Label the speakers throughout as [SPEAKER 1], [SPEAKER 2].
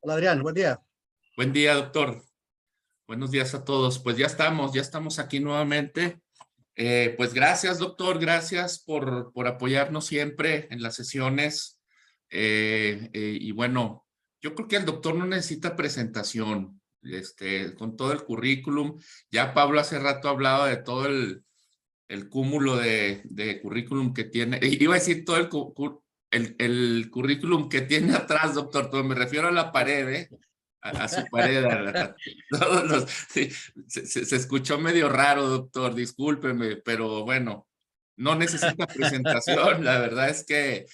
[SPEAKER 1] Hola Adrián, buen día.
[SPEAKER 2] Buen día, doctor. Buenos días a todos. Pues ya estamos aquí nuevamente. Pues gracias, doctor. Gracias por apoyarnos siempre en las sesiones. Y bueno, yo creo que el doctor no necesita presentación. Con todo el currículum. Ya Pablo hace rato hablaba de todo el cúmulo de currículum que tiene. Iba a decir todo el currículum que tiene atrás, doctor, pero me refiero a la pared, ¿eh? A su pared. Todos sí, se escuchó medio raro, doctor, discúlpeme, pero bueno, no necesita presentación. La verdad es que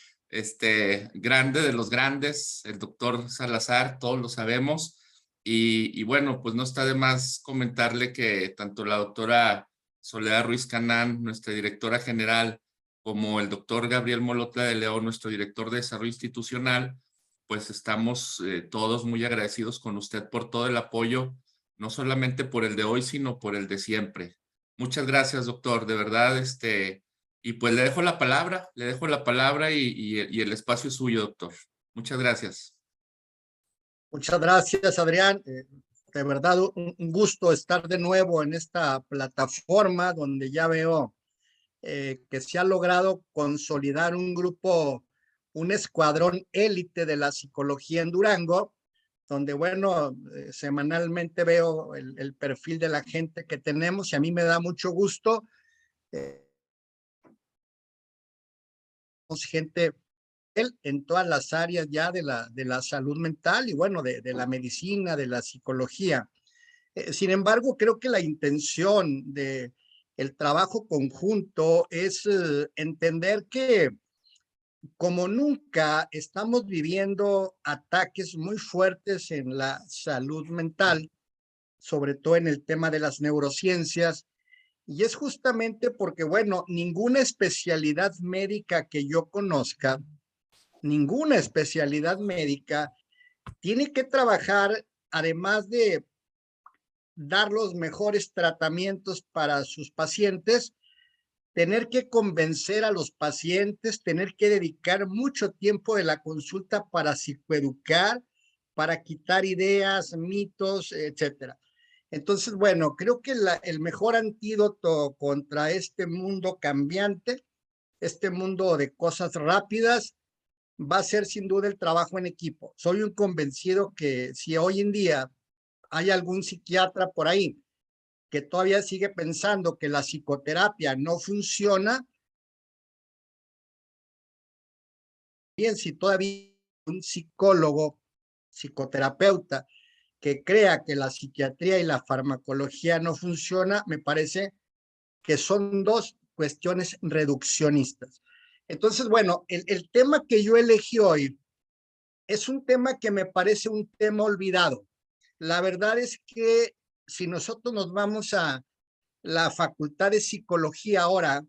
[SPEAKER 2] grande de los grandes, el doctor Salazar, todos lo sabemos. Y bueno, pues no está de más comentarle que tanto la doctora Soledad Ruiz Canán, nuestra directora general, como el doctor Gabriel Molotla de León, nuestro director de desarrollo institucional, pues estamos todos muy agradecidos con usted por todo el apoyo, no solamente por el de hoy, sino por el de siempre. Muchas gracias, doctor, de verdad, y pues le dejo la palabra y el espacio es suyo, doctor. Muchas gracias.
[SPEAKER 1] Muchas gracias Adrián. De verdad un gusto estar de nuevo en esta plataforma donde ya veo que se ha logrado consolidar un grupo, un escuadrón élite de la psicología en Durango, donde bueno, semanalmente veo el perfil de la gente que tenemos y a mí me da mucho gusto. Gente en todas las áreas ya de la salud mental y bueno, de la medicina, de la psicología. Sin embargo, creo que la intención de el trabajo conjunto es entender que como nunca estamos viviendo ataques muy fuertes en la salud mental, sobre todo en el tema de las neurociencias, y es justamente porque, bueno, ninguna especialidad médica que yo conozca, ninguna especialidad médica tiene que trabajar, además de dar los mejores tratamientos para sus pacientes, tener que convencer a los pacientes, tener que dedicar mucho tiempo de la consulta para psicoeducar, para quitar ideas, mitos, etcétera. Entonces, bueno, creo que el mejor antídoto contra este mundo cambiante, este mundo de cosas rápidas, va a ser sin duda el trabajo en equipo. Soy un convencido que si hoy en día hay algún psiquiatra por ahí que todavía sigue pensando que la psicoterapia no funciona, bien, si todavía un psicólogo, psicoterapeuta, que crea que la psiquiatría y la farmacología no funciona, me parece que son dos cuestiones reduccionistas. Entonces, bueno, el tema que yo elegí hoy es un tema que me parece un tema olvidado. La verdad es que si nosotros nos vamos a la Facultad de Psicología ahora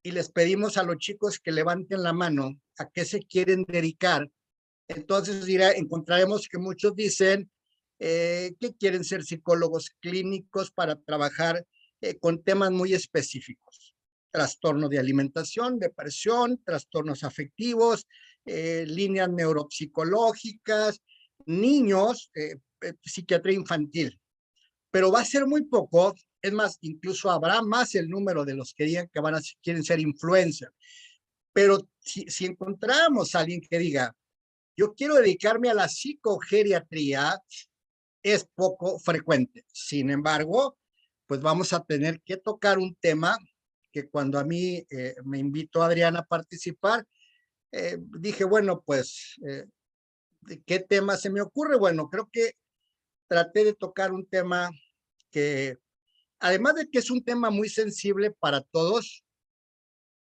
[SPEAKER 1] y les pedimos a los chicos que levanten la mano a qué se quieren dedicar, entonces encontraremos que muchos dicen que quieren ser psicólogos clínicos para trabajar con temas muy específicos. Trastornos de alimentación, depresión, trastornos afectivos, líneas neuropsicológicas, niños, psiquiatría infantil. Pero va a ser muy poco, es más, incluso habrá más el número de los que digan que quieren ser influencers. Pero si encontramos a alguien que diga, yo quiero dedicarme a la psicogeriatría, es poco frecuente. Sin embargo, pues vamos a tener que tocar un tema que cuando a mí me invitó Adrián a participar, dije, bueno, pues, ¿qué tema se me ocurre? Bueno, creo que traté de tocar un tema que, además de que es un tema muy sensible para todos,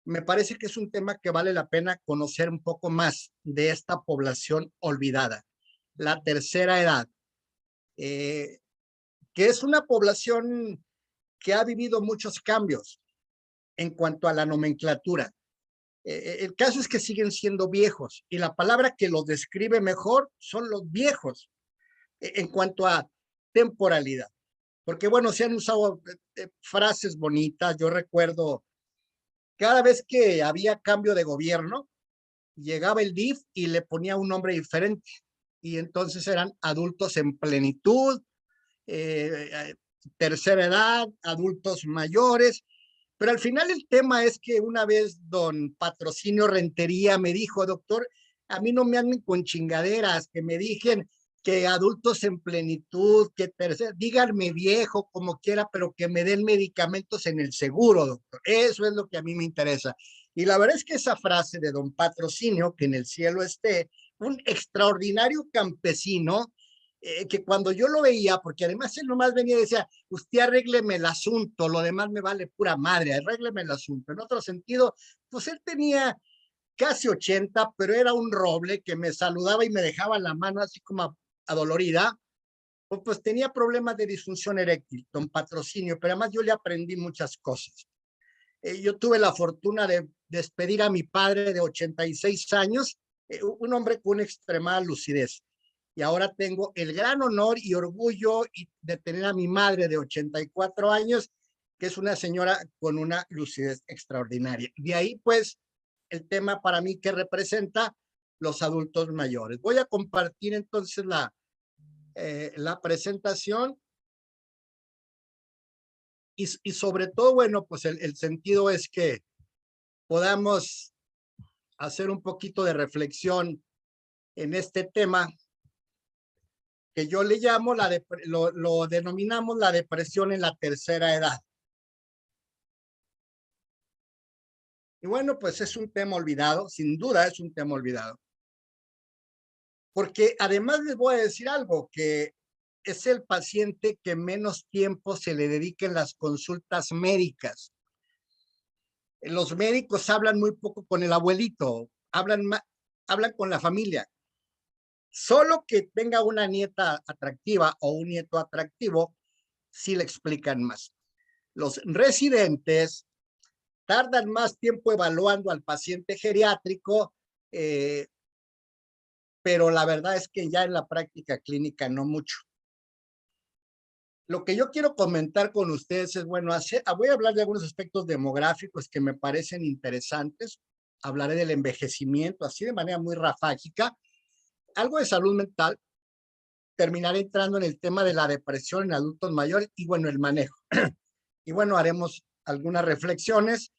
[SPEAKER 1] me parece que es un tema que vale la pena conocer un poco más de esta población olvidada, la tercera edad, eh, que es una población que ha vivido muchos cambios en cuanto a la nomenclatura. El caso es que siguen siendo viejos y la palabra que los describe mejor son los viejos en cuanto a temporalidad. Porque bueno, se han usado frases bonitas. Yo recuerdo cada vez que había cambio de gobierno, llegaba el DIF y le ponía un nombre diferente. y entonces eran adultos en plenitud, tercera edad, adultos mayores, pero al final el tema es que una vez don Patrocinio Rentería me dijo, doctor, a mí no me anden con chingaderas, que me dijen que adultos en plenitud, que tercera, díganme viejo, como quiera, pero que me den medicamentos en el seguro, doctor. Eso es lo que a mí me interesa. Y la verdad es que esa frase de don Patrocinio, que en el cielo esté, un extraordinario campesino, que cuando yo lo veía, porque además él nomás venía y decía, usted arrégleme el asunto, lo demás me vale pura madre, arrégleme el asunto. En otro sentido, pues él tenía casi 80, pero era un roble que me saludaba y me dejaba la mano así como adolorida. Pues tenía problemas de disfunción eréctil, don Patrocinio, pero además yo le aprendí muchas cosas. Yo tuve la fortuna de despedir a mi padre de 86 años, un hombre con una extremada lucidez. Y ahora tengo el gran honor y orgullo de tener a mi madre de 84 años, que es una señora con una lucidez extraordinaria. De ahí, pues, el tema para mí que representa los adultos mayores. Voy a compartir entonces la presentación y sobre todo, bueno, pues el sentido es que podamos hacer un poquito de reflexión en este tema que yo le llamo, lo denominamos la depresión en la tercera edad. Y bueno, pues es un tema olvidado, sin duda es un tema olvidado. Porque además les voy a decir algo, que es el paciente que menos tiempo se le dedica en las consultas médicas. Los médicos hablan muy poco con el abuelito, hablan con la familia. Solo que tenga una nieta atractiva o un nieto atractivo, sí le explican más. Los residentes tardan más tiempo evaluando al paciente geriátrico, pero la verdad es que ya en la práctica clínica no mucho. Lo que yo quiero comentar con ustedes es, bueno, voy a hablar de algunos aspectos demográficos que me parecen interesantes. Hablaré del envejecimiento, así de manera muy rafágica. Algo de salud mental. Terminaré entrando en el tema de la depresión en adultos mayores y, bueno, el manejo. Y, bueno, haremos algunas reflexiones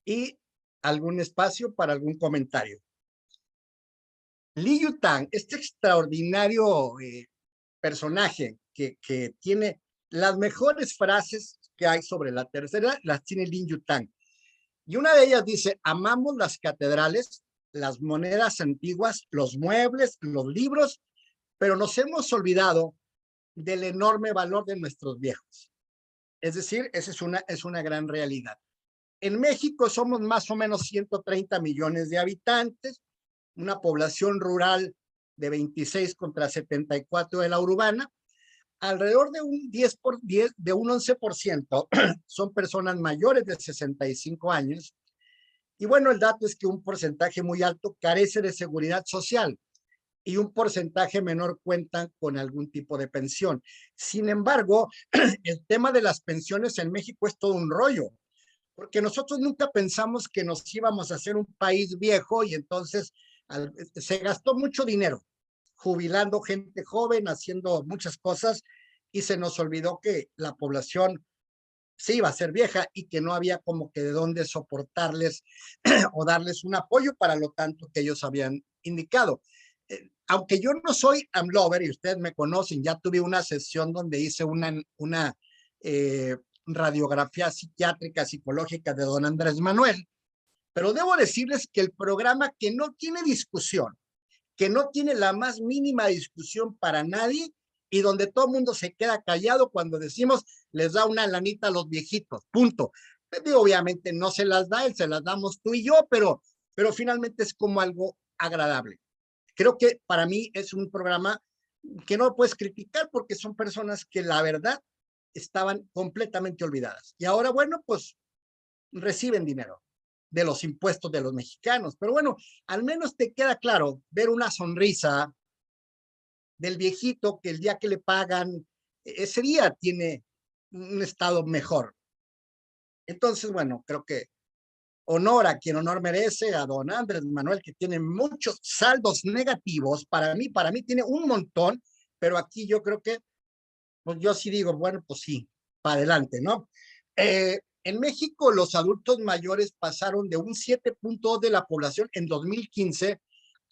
[SPEAKER 1] y algún espacio para algún comentario. Li Yutang, este extraordinario personaje que tiene las mejores frases que hay sobre la tercera, las tiene Li Yutang. Y una de ellas dice, amamos las catedrales, las monedas antiguas, los muebles, los libros, pero nos hemos olvidado del enorme valor de nuestros viejos. Es decir, esa es una gran realidad. En México somos más o menos 130 millones de habitantes, una población rural de 26 contra 74 de la urbana. Alrededor de un 10 de un 11% son personas mayores de 65 años. Y bueno, el dato es que un porcentaje muy alto carece de seguridad social y un porcentaje menor cuentan con algún tipo de pensión. Sin embargo, el tema de las pensiones en México es todo un rollo, porque nosotros nunca pensamos que nos íbamos a hacer un país viejo y entonces se gastó mucho dinero jubilando gente joven, haciendo muchas cosas y se nos olvidó que la población se iba a ser vieja y que no había como que de dónde soportarles o darles un apoyo para lo tanto que ellos habían indicado. Aunque yo no soy AMLover y ustedes me conocen, ya tuve una sesión donde hice una radiografía psiquiátrica, psicológica de don Andrés Manuel, pero debo decirles que el programa que no tiene discusión, que no tiene la más mínima discusión para nadie y donde todo el mundo se queda callado cuando decimos les da una lanita a los viejitos, punto. Obviamente no se las da él, se las damos tú y yo, pero finalmente es como algo agradable. Creo que para mí es un programa que no puedes criticar porque son personas que la verdad estaban completamente olvidadas. Y ahora, bueno, pues reciben dinero de los impuestos de los mexicanos. Pero bueno, al menos te queda claro ver una sonrisa del viejito que el día que le pagan, ese día tiene un estado mejor. Entonces, bueno, creo que honor a quien honor merece, a don Andrés Manuel, que tiene muchos saldos negativos. Para mí tiene un montón, pero aquí yo creo que, pues yo sí digo, bueno, pues sí, para adelante, ¿no? En México, los adultos mayores pasaron de un 7.2 de la población en 2015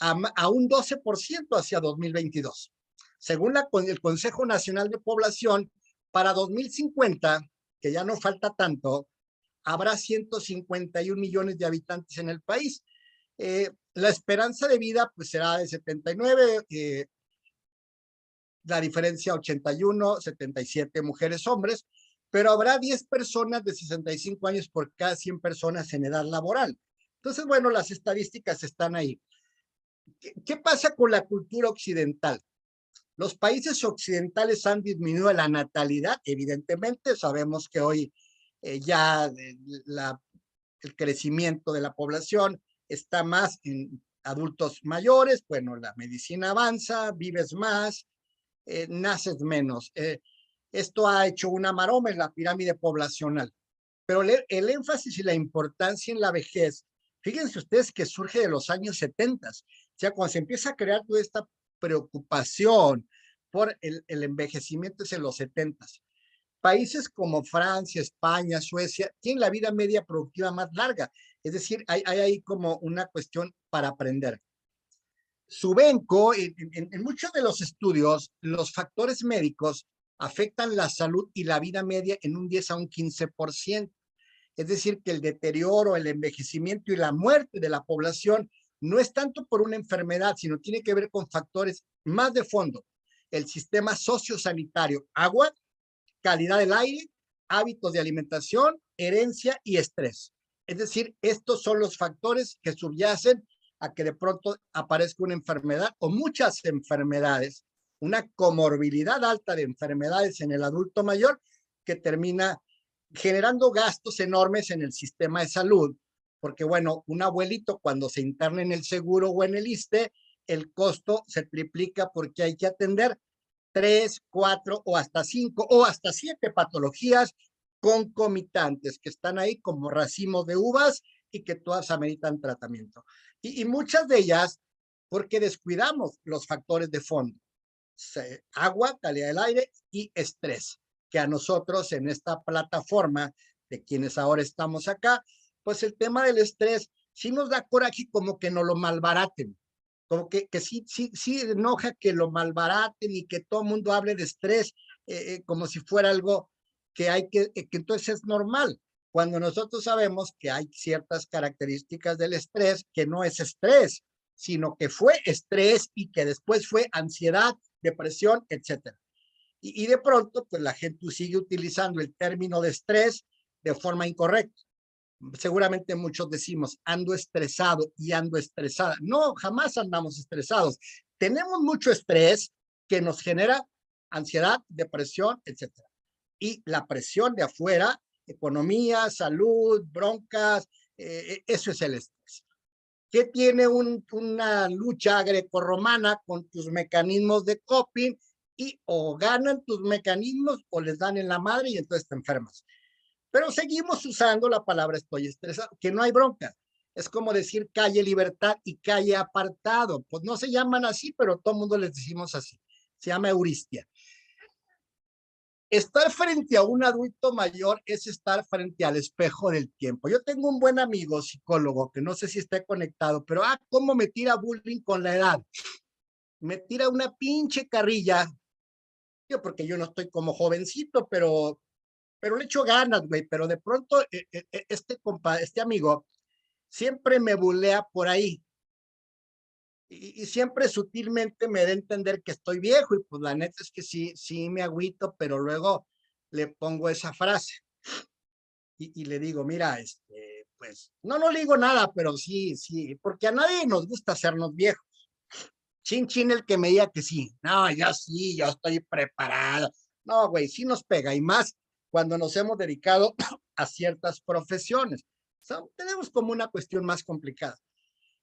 [SPEAKER 1] a un 12% hacia 2022. Según el Consejo Nacional de Población, para 2050, que ya no falta tanto, habrá 151 millones de habitantes en el país. La esperanza de vida pues será de 79, la diferencia 81, 77 mujeres, hombres, pero habrá 10 personas de 65 años por cada 100 personas en edad laboral. Entonces, bueno, las estadísticas están ahí. ¿Qué pasa con la cultura occidental? Los países occidentales han disminuido la natalidad, evidentemente, sabemos que hoy ya el crecimiento de la población está más en adultos mayores, bueno, la medicina avanza, vives más, naces menos. Esto ha hecho una maroma en la pirámide poblacional, pero el énfasis y la importancia en la vejez, fíjense ustedes que surge de los años 70, o sea, cuando se empieza a crear toda esta preocupación por el envejecimiento es en los 70. Países como Francia, España, Suecia, tienen la vida media productiva más larga, es decir, hay ahí como una cuestión para aprender. Subenco, en muchos de los estudios, los factores médicos afectan la salud y la vida media en un 10 a un 15%. Es decir, que el deterioro, el envejecimiento y la muerte de la población no es tanto por una enfermedad, sino tiene que ver con factores más de fondo. El sistema sociosanitario, agua, calidad del aire, hábitos de alimentación, herencia y estrés. Es decir, estos son los factores que subyacen a que de pronto aparezca una enfermedad o muchas enfermedades, una comorbilidad alta de enfermedades en el adulto mayor que termina generando gastos enormes en el sistema de salud, porque bueno, un abuelito cuando se interna en el seguro o en el ISSSTE, el costo se triplica porque hay que atender 3, 4 o hasta 5 o hasta 7 patologías concomitantes que están ahí como racimos de uvas y que todas ameritan tratamiento. Y muchas de ellas porque descuidamos los factores de fondo, agua, calidad del aire y estrés, que a nosotros en esta plataforma de quienes ahora estamos acá, pues el tema del estrés sí nos da coraje como que nos lo malbaraten, como que sí enoja que lo malbaraten y que todo el mundo hable de estrés como si fuera algo que hay que entonces es normal, cuando nosotros sabemos que hay ciertas características del estrés que no es estrés, sino que fue estrés y que después fue ansiedad, depresión, etcétera. Y de pronto, pues la gente sigue utilizando el término de estrés de forma incorrecta. Seguramente muchos decimos, ando estresado y ando estresada. No, jamás andamos estresados. Tenemos mucho estrés que nos genera ansiedad, depresión, etcétera. Y la presión de afuera, economía, salud, broncas, eso es el estrés. ¿Qué tiene una lucha grecorromana con tus mecanismos de coping? Y o ganan tus mecanismos o les dan en la madre y entonces te enfermas. Pero seguimos usando la palabra estoy estresado, que no hay bronca. Es como decir calle libertad y calle apartado. Pues no se llaman así, pero todo el mundo les decimos así. Se llama euristia. Estar frente a un adulto mayor es estar frente al espejo del tiempo. Yo tengo un buen amigo psicólogo que no sé si está conectado, pero cómo me tira bullying con la edad. Me tira una pinche carrilla, yo porque yo no estoy como jovencito, pero le echo ganas, güey, pero de pronto este amigo siempre me bulea por ahí y siempre sutilmente me da a entender que estoy viejo y pues la neta es que sí me agüito, pero luego le pongo esa frase y le digo, mira, pues no le digo nada, pero sí, porque a nadie nos gusta hacernos viejos. Chin el que me diga que sí, no, yo sí, yo estoy preparado. No, güey, sí nos pega y más cuando nos hemos dedicado a ciertas profesiones. Tenemos como una cuestión más complicada.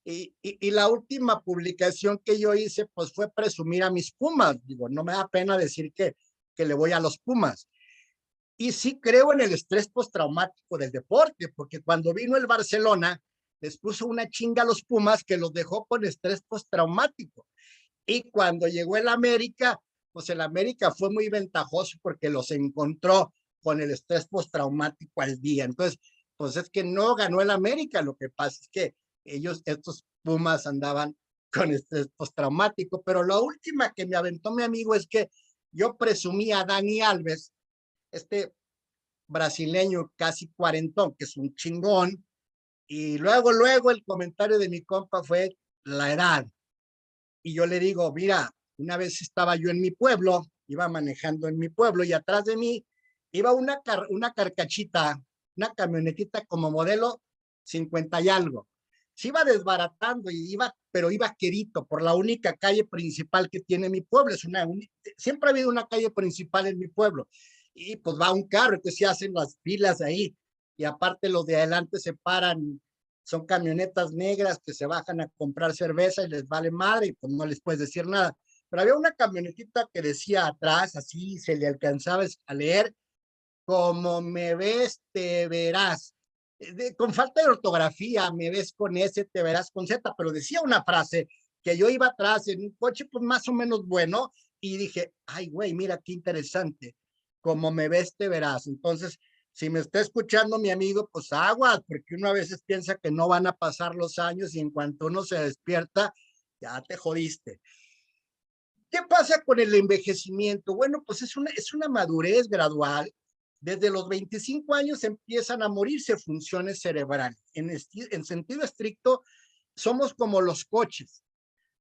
[SPEAKER 1] Y la última publicación que yo hice, pues fue presumir a mis Pumas. Digo, no me da pena decir que le voy a los Pumas. Y sí creo en el estrés postraumático del deporte, porque cuando vino el Barcelona, les puso una chinga a los Pumas que los dejó con estrés postraumático. Y cuando llegó el América, pues el América fue muy ventajoso porque los encontró con el estrés postraumático al día. Entonces, pues es que no ganó el América, lo que pasa es que estos Pumas andaban con estrés postraumático, pero la última que me aventó mi amigo es que yo presumía a Dani Alves, este brasileño casi cuarentón, que es un chingón, y luego el comentario de mi compa fue la edad. Y yo le digo, mira, una vez estaba yo en mi pueblo, iba manejando en mi pueblo y atrás de mí iba una carcachita, una camionetita como modelo 50 y algo. Se iba desbaratando pero iba querito por la única calle principal que tiene mi pueblo. Siempre ha habido una calle principal en mi pueblo. Y pues va un carro, entonces se hacen las filas ahí. Y aparte los de adelante se paran, son camionetas negras que se bajan a comprar cerveza y les vale madre y pues no les puedes decir nada. Pero había una camionetita que decía atrás, así se le alcanzaba a leer, como me ves, te verás. Con falta de ortografía, me ves con S, te verás con Z, pero decía una frase que yo iba atrás en un coche pues más o menos bueno y dije, ay güey, mira qué interesante, como me ves, te verás. Entonces, si me está escuchando mi amigo, pues aguas, porque uno a veces piensa que no van a pasar los años y en cuanto uno se despierta, ya te jodiste. ¿Qué pasa con el envejecimiento? Bueno, pues es una madurez gradual. Desde los 25 años empiezan a morirse funciones cerebrales. En sentido estricto, somos como los coches.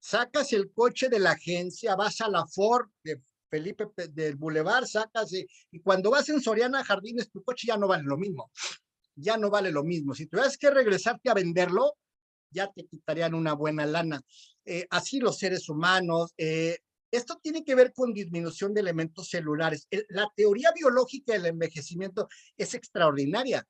[SPEAKER 1] Sacas el coche de la agencia, vas a la Ford de Felipe del Boulevard, y cuando vas en Soriana Jardines, tu coche ya no vale lo mismo. Ya no vale lo mismo. Si tuvieras que regresarte a venderlo, ya te quitarían una buena lana. Así los seres humanos. Esto tiene que ver con disminución de elementos celulares. La teoría biológica del envejecimiento es extraordinaria,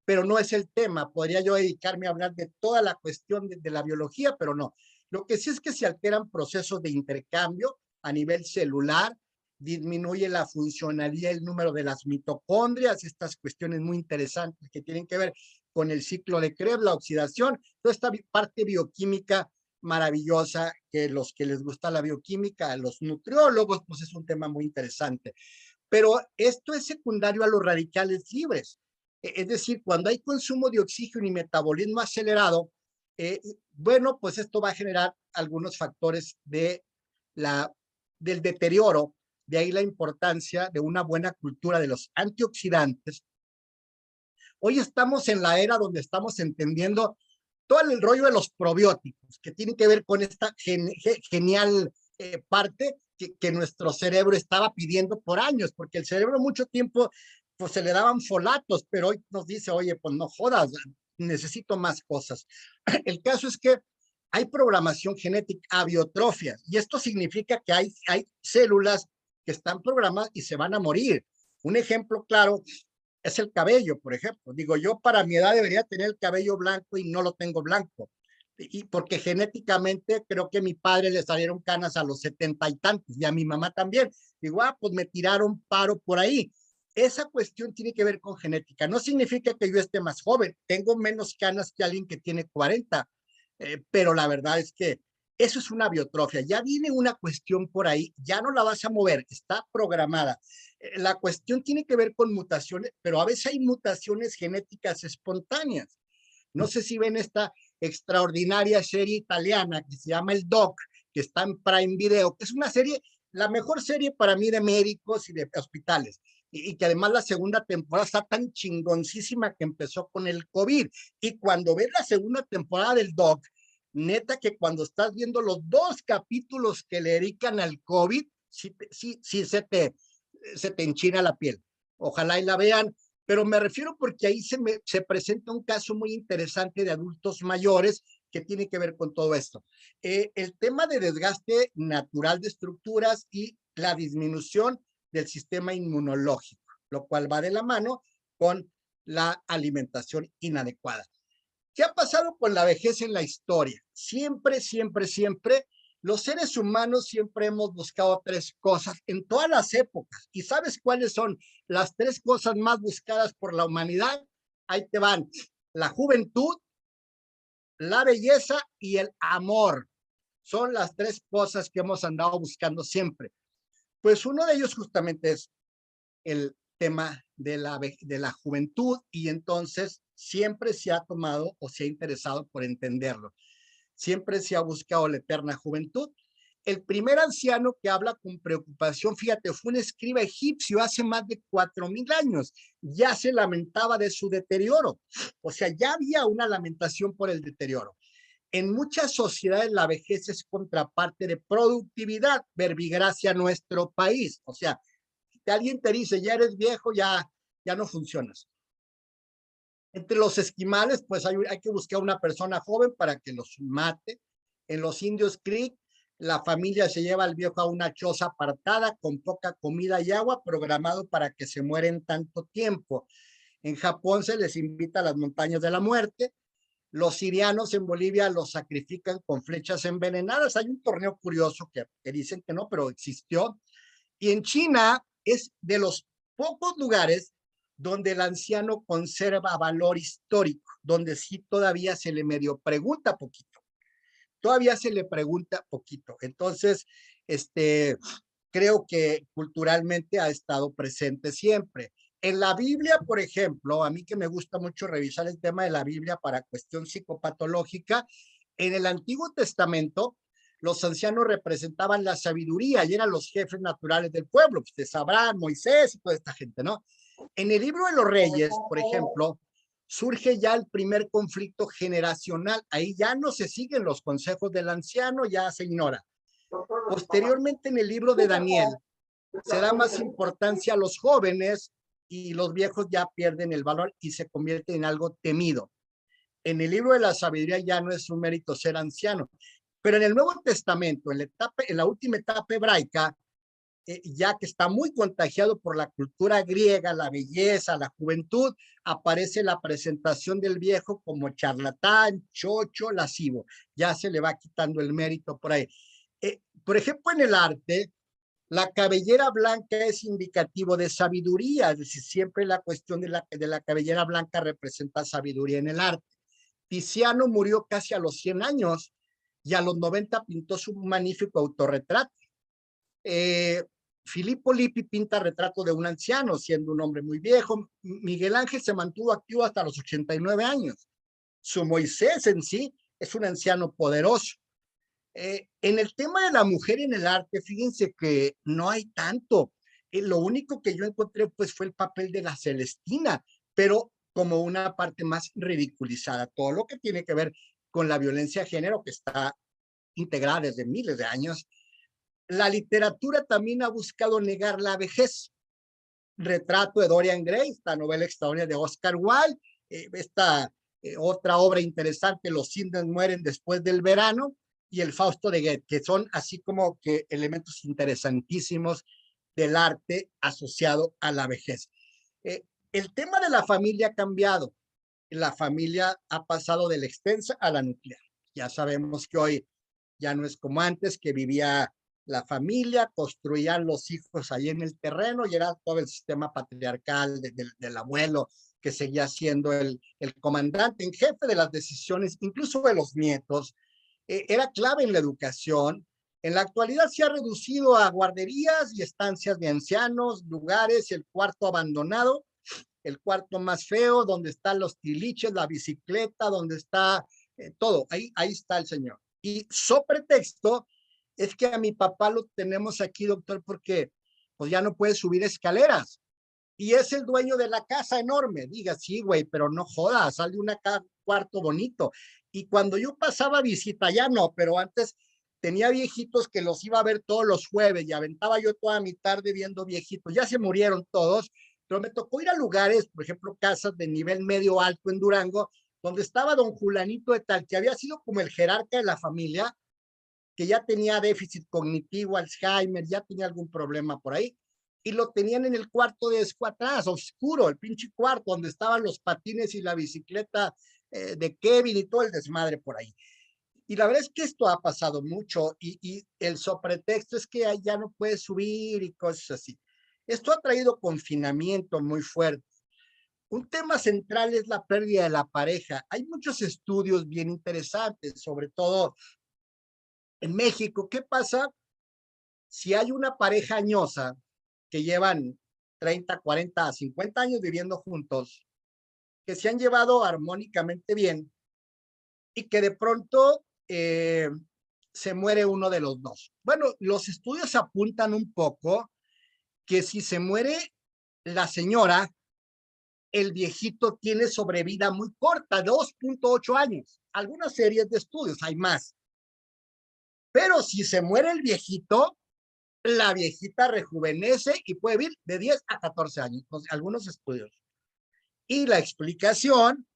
[SPEAKER 1] pero no es el tema. Podría yo dedicarme a hablar de toda la cuestión de la biología, pero no. Lo que sí es que se alteran procesos de intercambio a nivel celular, disminuye la funcionalidad, el número de las mitocondrias, estas cuestiones muy interesantes que tienen que ver con el ciclo de Krebs, la oxidación, toda esta parte bioquímica maravillosa que los que les gusta la bioquímica, a los nutriólogos, pues es un tema muy interesante. Pero esto es secundario a los radicales libres. Es decir, cuando hay consumo de oxígeno y metabolismo acelerado, bueno, pues esto va a generar algunos factores del deterioro, de ahí la importancia de una buena cultura de los antioxidantes. Hoy estamos en la era donde estamos entendiendo todo el rollo de los probióticos, que tiene que ver con esta genial parte que nuestro cerebro estaba pidiendo por años, porque el cerebro mucho tiempo pues se le daban folatos, pero hoy nos dice, oye, pues no jodas, necesito más cosas. El caso es que hay programación genética, abiotrofia, y esto significa que hay células que están programadas y se van a morir. Un ejemplo claro es el cabello, por ejemplo. Digo, yo para mi edad debería tener el cabello blanco y no lo tengo blanco. Y porque genéticamente creo que a mi padre le salieron canas a los 70 y tantos y a mi mamá también. Digo, pues me tiraron paro por ahí. Esa cuestión tiene que ver con genética. No significa que yo esté más joven. Tengo menos canas que alguien que tiene 40. Pero la verdad es que eso es una biotrofia. Ya viene una cuestión por ahí, ya no la vas a mover, está programada. La cuestión tiene que ver con mutaciones, pero a veces hay mutaciones genéticas espontáneas. No sé si ven esta extraordinaria serie italiana que se llama El Doc, que está en Prime Video, que es una serie, la mejor serie para mí de médicos y de hospitales. Y que además la segunda temporada está tan chingoncísima que empezó con el COVID. Y cuando ves la segunda temporada del Doc, neta que cuando estás viendo los dos capítulos que le dedican al COVID, sí se te enchina la piel. Ojalá y la vean, pero me refiero porque ahí se presenta un caso muy interesante de adultos mayores que tiene que ver con todo esto. El tema de desgaste natural de estructuras y la disminución del sistema inmunológico, lo cual va de la mano con la alimentación inadecuada. ¿Qué ha pasado con la vejez en la historia? Siempre Los seres humanos siempre hemos buscado tres cosas en todas las épocas. ¿Y sabes cuáles son las tres cosas más buscadas por la humanidad? Ahí te van. La juventud, la belleza y el amor. Son las tres cosas que hemos andado buscando siempre. Pues uno de ellos justamente es el tema de la juventud, y entonces siempre se ha tomado o se ha interesado por entenderlo. Siempre se ha buscado la eterna juventud. El primer anciano que habla con preocupación, fíjate, fue un escriba egipcio hace más de 4000 años. Ya se lamentaba de su deterioro. O sea, ya había una lamentación por el deterioro. En muchas sociedades la vejez es contraparte de productividad, verbigracia a nuestro país. O sea, si alguien te dice, ya eres viejo, ya no funcionas. Entre los esquimales, pues hay que buscar una persona joven para que los mate. En los indios Creek, la familia se lleva al viejo a una choza apartada con poca comida y agua, programado para que se mueren tanto tiempo. En Japón se les invita a las montañas de la muerte. Los sirianos en Bolivia los sacrifican con flechas envenenadas. Hay un torneo curioso que dicen que no, pero existió. Y en China es de los pocos lugares donde el anciano conserva valor histórico, donde sí todavía se le medio pregunta poquito, todavía se le pregunta poquito. Entonces, creo que culturalmente ha estado presente siempre. En la Biblia, por ejemplo, a mí que me gusta mucho revisar el tema de la Biblia para cuestión psicopatológica, en el Antiguo Testamento, los ancianos representaban la sabiduría y eran los jefes naturales del pueblo. Ustedes Abraham, Moisés y toda esta gente, ¿no? En el libro de los Reyes, por ejemplo, surge ya el primer conflicto generacional. Ahí ya no se siguen los consejos del anciano, ya se ignora. Posteriormente, en el libro de Daniel, se da más importancia a los jóvenes y los viejos ya pierden el valor y se convierten en algo temido. En el libro de la sabiduría ya no es un mérito ser anciano. Pero en el Nuevo Testamento, en la última etapa hebraica, ya que está muy contagiado por la cultura griega, la belleza, la juventud, aparece la presentación del viejo como charlatán, chocho, lascivo. Ya se le va quitando el mérito por ahí. Por ejemplo, en el arte, la cabellera blanca es indicativo de sabiduría, es decir, siempre la cuestión de la cabellera blanca representa sabiduría en el arte. Tiziano murió casi a los 100 años y a los 90 pintó su magnífico autorretrato. Filippo Lippi pinta retrato de un anciano, siendo un hombre muy viejo. Miguel Ángel se mantuvo activo hasta los 89 años. Su Moisés en sí es un anciano poderoso. En el tema de la mujer en el arte, fíjense que no hay tanto. Lo único que yo encontré pues fue el papel de la Celestina, pero como una parte más ridiculizada. Todo lo que tiene que ver con la violencia de género, que está integrada desde miles de años. La literatura también ha buscado negar la vejez. Retrato de Dorian Gray, esta novela extraordinaria de Oscar Wilde, esta otra obra interesante, Los cisnes mueren después del verano, y el Fausto de Goethe, que son así como que elementos interesantísimos del arte asociado a la vejez. El tema de la familia ha cambiado. La familia ha pasado de la extensa a la nuclear. Ya sabemos que hoy ya no es como antes, que vivía la familia, construían los hijos ahí en el terreno y era todo el sistema patriarcal del abuelo que seguía siendo el comandante en jefe de las decisiones, incluso de los nietos. Era clave en la educación. En la actualidad se ha reducido a guarderías y estancias de ancianos, lugares, el cuarto abandonado, el cuarto más feo, donde están los tiliches, la bicicleta, donde está todo. Ahí está el señor. Y so pretexto es que a mi papá lo tenemos aquí, doctor, porque pues ya no puede subir escaleras. Y es el dueño de la casa enorme. Diga, sí, güey, pero no jodas, sale un cuarto bonito. Y cuando yo pasaba visita, ya no, pero antes tenía viejitos que los iba a ver todos los jueves y aventaba yo toda mi tarde viendo viejitos. Ya se murieron todos, pero me tocó ir a lugares, por ejemplo, casas de nivel medio alto en Durango, donde estaba don Julanito de tal, que había sido como el jerarca de la familia, que ya tenía déficit cognitivo, Alzheimer, ya tenía algún problema por ahí, y lo tenían en el cuarto de atrás, oscuro, el pinche cuarto, donde estaban los patines y la bicicleta de Kevin y todo el desmadre por ahí. Y la verdad es que esto ha pasado mucho y el sobretexto es que ya no puedes subir y cosas así. Esto ha traído confinamiento muy fuerte. Un tema central es la pérdida de la pareja. Hay muchos estudios bien interesantes, sobre todo en México. ¿Qué pasa si hay una pareja añosa que llevan 30, 40, 50 años viviendo juntos, que se han llevado armónicamente bien y que de pronto se muere uno de los dos? Bueno, los estudios apuntan un poco que si se muere la señora, el viejito tiene sobrevida muy corta, 2.8 años. Algunas series de estudios, hay más. Pero si se muere el viejito, la viejita rejuvenece y puede vivir de 10 a 14 años, pues, algunos estudios. Y la explicación,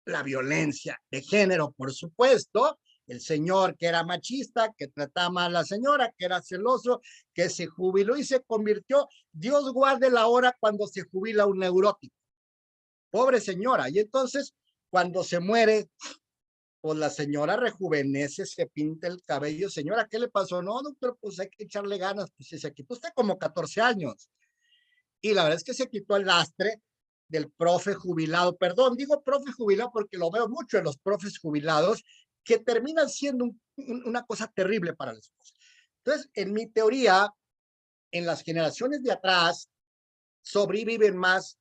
[SPEAKER 1] la violencia de género, por supuesto, el señor que era machista, que trataba mal a la señora, que era celoso, que se jubiló y se convirtió, Dios guarde la hora cuando se jubila un neurótico. Pobre señora. Y entonces, cuando se muere, pues la señora rejuvenece, se pinta el cabello. Señora, ¿qué le pasó? No, doctor, pues hay que echarle ganas. Pues si se quitó usted como 14 años. Y la verdad es que se quitó el lastre del profe jubilado. Perdón, digo profe jubilado porque lo veo mucho en los profes jubilados que terminan siendo una cosa terrible para la esposa. Entonces, en mi teoría, en las generaciones de atrás, sobreviven más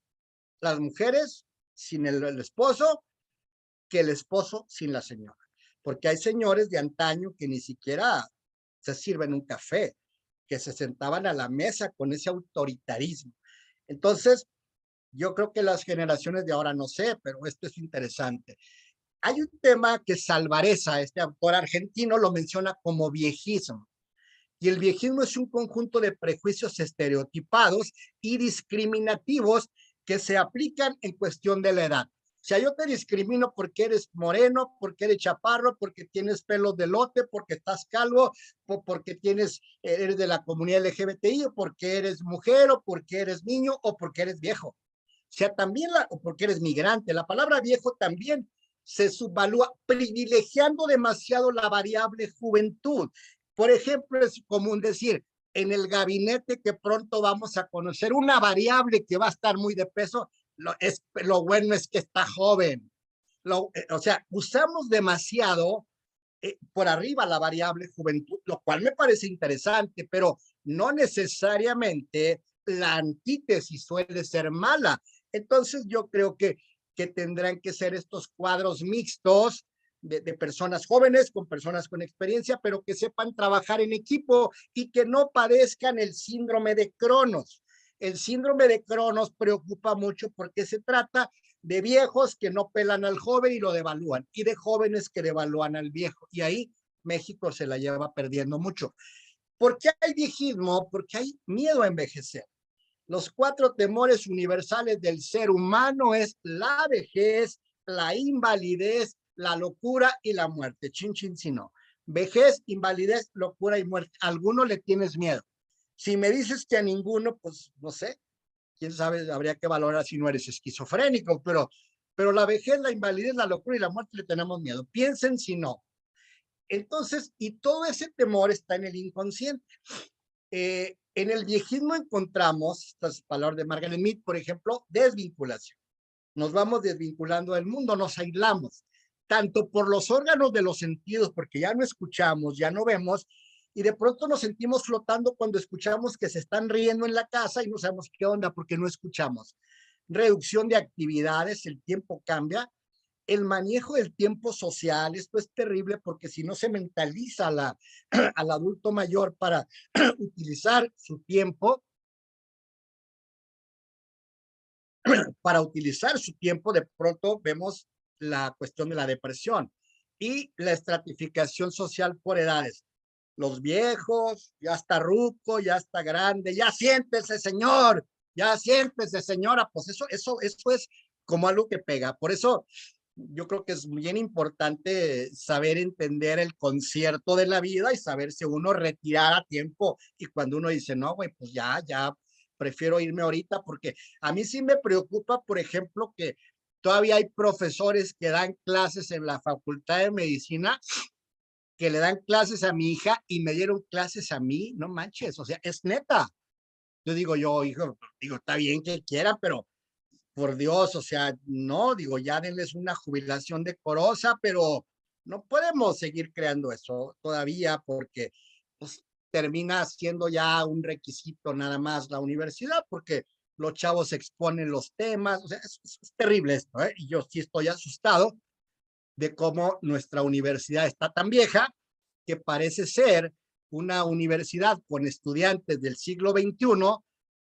[SPEAKER 1] las mujeres sin el esposo que el esposo sin la señora. Porque hay señores de antaño que ni siquiera se sirven un café, que se sentaban a la mesa con ese autoritarismo. Entonces, yo creo que las generaciones de ahora no sé, pero esto es interesante. Hay un tema que Salvareza, este autor argentino, lo menciona como viejismo. Y el viejismo es un conjunto de prejuicios estereotipados y discriminativos que se aplican en cuestión de la edad. O sea, yo te discrimino porque eres moreno, porque eres chaparro, porque tienes pelos de lote, porque estás calvo, porque eres de la comunidad LGBTI, o porque eres mujer, o porque eres niño, o porque eres viejo. O sea, también, o porque eres migrante. La palabra viejo también se subvalúa, privilegiando demasiado la variable juventud. Por ejemplo, es común decir, en el gabinete que pronto vamos a conocer una variable que va a estar muy de peso, lo bueno es que está joven. O sea, usamos demasiado por arriba la variable juventud, lo cual me parece interesante, pero no necesariamente la antítesis suele ser mala. Entonces yo creo que tendrán que ser estos cuadros mixtos de personas jóvenes con personas con experiencia, pero que sepan trabajar en equipo y que no padezcan el síndrome de Cronos. El síndrome de Cronos preocupa mucho porque se trata de viejos que no pelan al joven y lo devalúan, y de jóvenes que devalúan al viejo. Y ahí México se la lleva perdiendo mucho. ¿Por qué hay viejismo? Porque hay miedo a envejecer. Los 4 temores universales del ser humano es la vejez, la invalidez, la locura y la muerte. Chin, chin, si no. Vejez, invalidez, locura y muerte. ¿A alguno le tienes miedo? Si me dices que a ninguno, pues no sé, quién sabe, habría que valorar si no eres esquizofrénico, pero la vejez, la invalidez, la locura y la muerte le tenemos miedo. Piensen si no. Entonces, y todo ese temor está en el inconsciente. En el viejismo encontramos, estas palabras de Margaret Mead, por ejemplo, desvinculación. Nos vamos desvinculando del mundo, nos aislamos, tanto por los órganos de los sentidos, porque ya no escuchamos, ya no vemos, y de pronto nos sentimos flotando cuando escuchamos que se están riendo en la casa y no sabemos qué onda porque no escuchamos. Reducción de actividades, el tiempo cambia, el manejo del tiempo social, esto es terrible porque si no se mentaliza al adulto mayor para utilizar su tiempo, de pronto vemos la cuestión de la depresión y la estratificación social por edades. Los viejos, ya está ruco, ya está grande, ya siéntese, señor, ya siéntese, señora, pues eso es como algo que pega. Por eso yo creo que es bien importante saber entender el concierto de la vida y saberse uno retirar a tiempo. Y cuando uno dice, no, güey, pues ya, prefiero irme ahorita, porque a mí sí me preocupa, por ejemplo, que todavía hay profesores que dan clases en la Facultad de Medicina que le dan clases a mi hija y me dieron clases a mí, no manches, o sea, es neta. Yo digo, hijo, digo, está bien que quieran, pero por Dios, o sea, no, digo, ya denles una jubilación decorosa, pero no podemos seguir creando eso todavía porque pues, termina siendo ya un requisito nada más la universidad, porque los chavos exponen los temas, o sea, es terrible esto, ¿eh? Y yo sí estoy asustado de cómo nuestra universidad está tan vieja que parece ser una universidad con estudiantes del siglo XXI,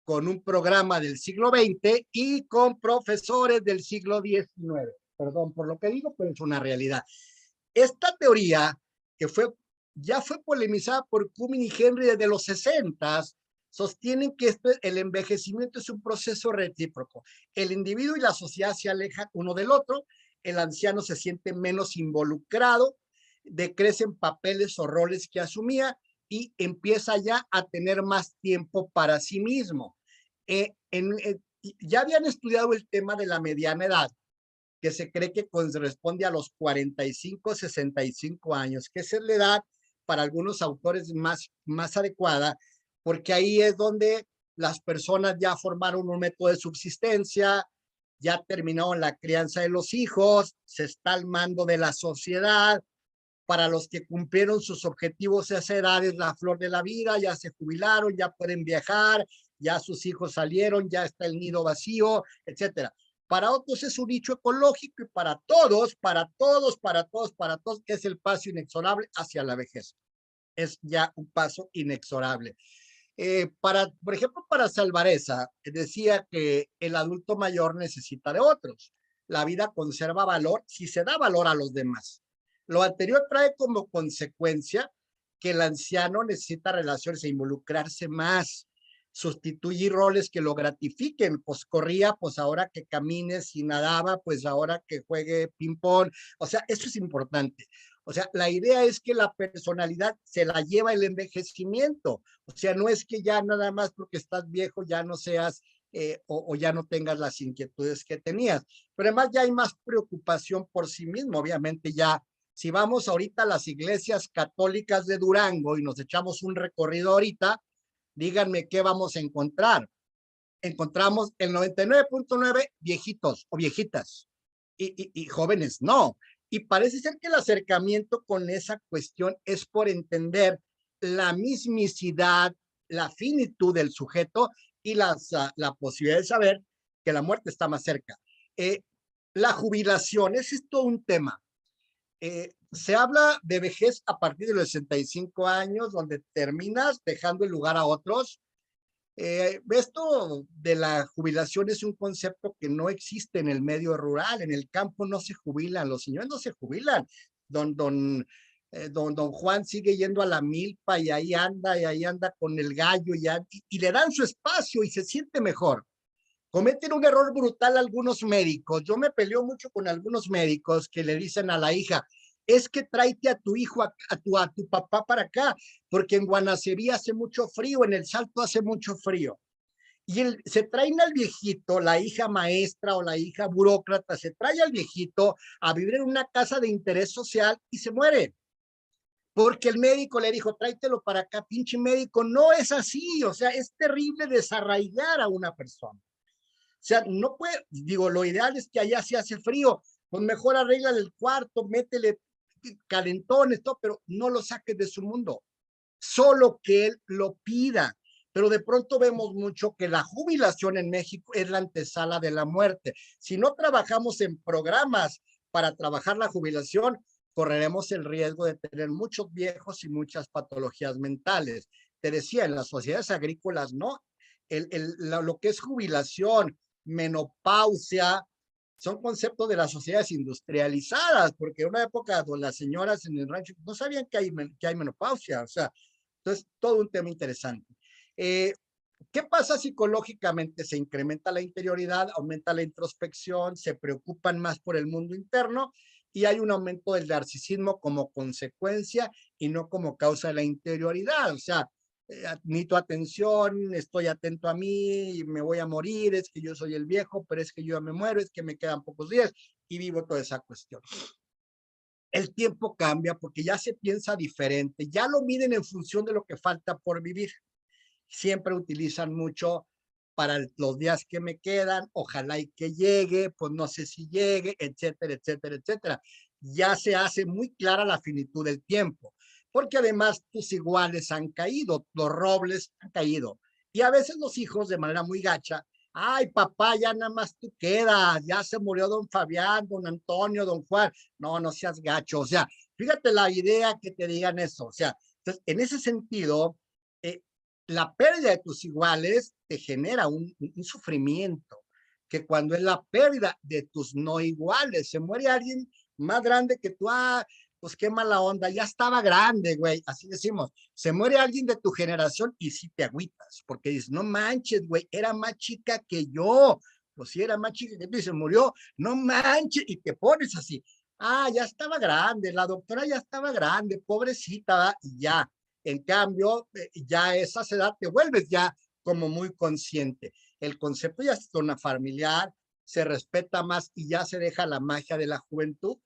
[SPEAKER 1] con un programa del siglo XX y con profesores del siglo XIX. Perdón por lo que digo, pero es una realidad. Esta teoría, que ya fue polemizada por Cumming y Henry desde los 60, sostienen que el envejecimiento es un proceso recíproco. El individuo y la sociedad se alejan uno del otro, el anciano se siente menos involucrado, decrecen papeles o roles que asumía y empieza ya a tener más tiempo para sí mismo. Ya habían estudiado el tema de la mediana edad, que se cree que corresponde a los 45, 65 años, que esa es la edad para algunos autores más adecuada, porque ahí es donde las personas ya formaron un método de subsistencia, ya terminaron la crianza de los hijos, se está al mando de la sociedad. Para los que cumplieron sus objetivos a esa edad es la flor de la vida, ya se jubilaron, ya pueden viajar, ya sus hijos salieron, ya está el nido vacío, etcétera. Para otros es un nicho ecológico y para todos, es el paso inexorable hacia la vejez. Es ya un paso inexorable. Por ejemplo, para Salvareza, decía que el adulto mayor necesita de otros. La vida conserva valor si se da valor a los demás. Lo anterior trae como consecuencia que el anciano necesita relaciones e involucrarse más, sustituir roles que lo gratifiquen, pues corría, pues ahora que camine, si nadaba, pues ahora que juegue ping-pong, o sea, eso es importante. O sea, la idea es que la personalidad se la lleva el envejecimiento, o sea, no es que ya nada más porque estás viejo ya no seas o ya no tengas las inquietudes que tenías, pero además ya hay más preocupación por sí mismo, obviamente ya si vamos ahorita a las iglesias católicas de Durango y nos echamos un recorrido ahorita, díganme qué vamos a encontrar. Encontramos el 99.9 viejitos o viejitas y jóvenes, no. Y parece ser que el acercamiento con esa cuestión es por entender la mismicidad, la finitud del sujeto y la posibilidad de saber que la muerte está más cerca. La jubilación, ese es todo un tema. Se habla de vejez a partir de los 65 años, donde terminas dejando el lugar a otros. Esto de la jubilación es un concepto que no existe en el medio rural. En el campo no se jubilan, los señores no se jubilan. Don Juan sigue yendo a la milpa y ahí anda con el gallo y le dan su espacio y se siente mejor. Cometen un error brutal algunos médicos. Yo me peleo mucho con algunos médicos que le dicen a la hija, es que tráete a tu hijo, a tu papá para acá, porque en Guanaceví hace mucho frío, en El Salto hace mucho frío. Y se traen al viejito, la hija maestra o la hija burócrata, se trae al viejito a vivir en una casa de interés social y se muere. Porque el médico le dijo, tráetelo para acá, pinche médico. No es así, o sea, es terrible desarraigar a una persona. O sea, no puede, digo, lo ideal es que allá se hace frío, pues mejor arregla el cuarto, métele calentones, todo, pero no lo saques de su mundo, solo que él lo pida. Pero de pronto vemos mucho que la jubilación en México es la antesala de la muerte. Si no trabajamos en programas para trabajar la jubilación, correremos el riesgo de tener muchos viejos y muchas patologías mentales. Te decía, en las sociedades agrícolas, no. Lo que es jubilación, menopausia, son conceptos de las sociedades industrializadas, porque en una época donde las señoras en el rancho no sabían que hay menopausia, o sea, entonces todo un tema interesante. ¿Qué pasa psicológicamente? Se incrementa la interioridad, aumenta la introspección, se preocupan más por el mundo interno y hay un aumento del narcisismo como consecuencia y no como causa de la interioridad. O sea, admito atención, estoy atento a mí, me voy a morir, es que yo soy el viejo, pero es que yo ya me muero, es que me quedan pocos días y vivo toda esa cuestión. el tiempo cambia porque ya se piensa diferente, ya lo miden en función de lo que falta por vivir. Siempre utilizan mucho para los días que me quedan, ojalá y que llegue, pues no sé si llegue, etcétera, etcétera, etcétera. Ya se hace muy clara la finitud del tiempo, porque además tus iguales han caído, los robles han caído. Y a veces los hijos de manera muy gacha, ay papá, ya nada más tú quedas, ya se murió don Fabián, don Antonio, don Juan, no, no seas gacho, o sea, fíjate la idea que te digan eso, o sea, entonces, en ese sentido, eh, la pérdida de tus iguales te genera un sufrimiento, que cuando es la pérdida de tus no iguales, se muere alguien más grande que tú, pues qué mala onda, ya estaba grande, güey, así decimos, se muere alguien de tu generación y sí te agüitas, porque dices, no manches, güey, era más chica que yo, pues si era más chica que tú y se murió, no manches, y te pones así, ya estaba grande, la doctora ya estaba grande, pobrecita, ¿va? Y ya, en cambio, ya a esa edad te vuelves ya como muy consciente. El concepto ya es una familiar, se respeta más y ya se deja la magia de la juventud.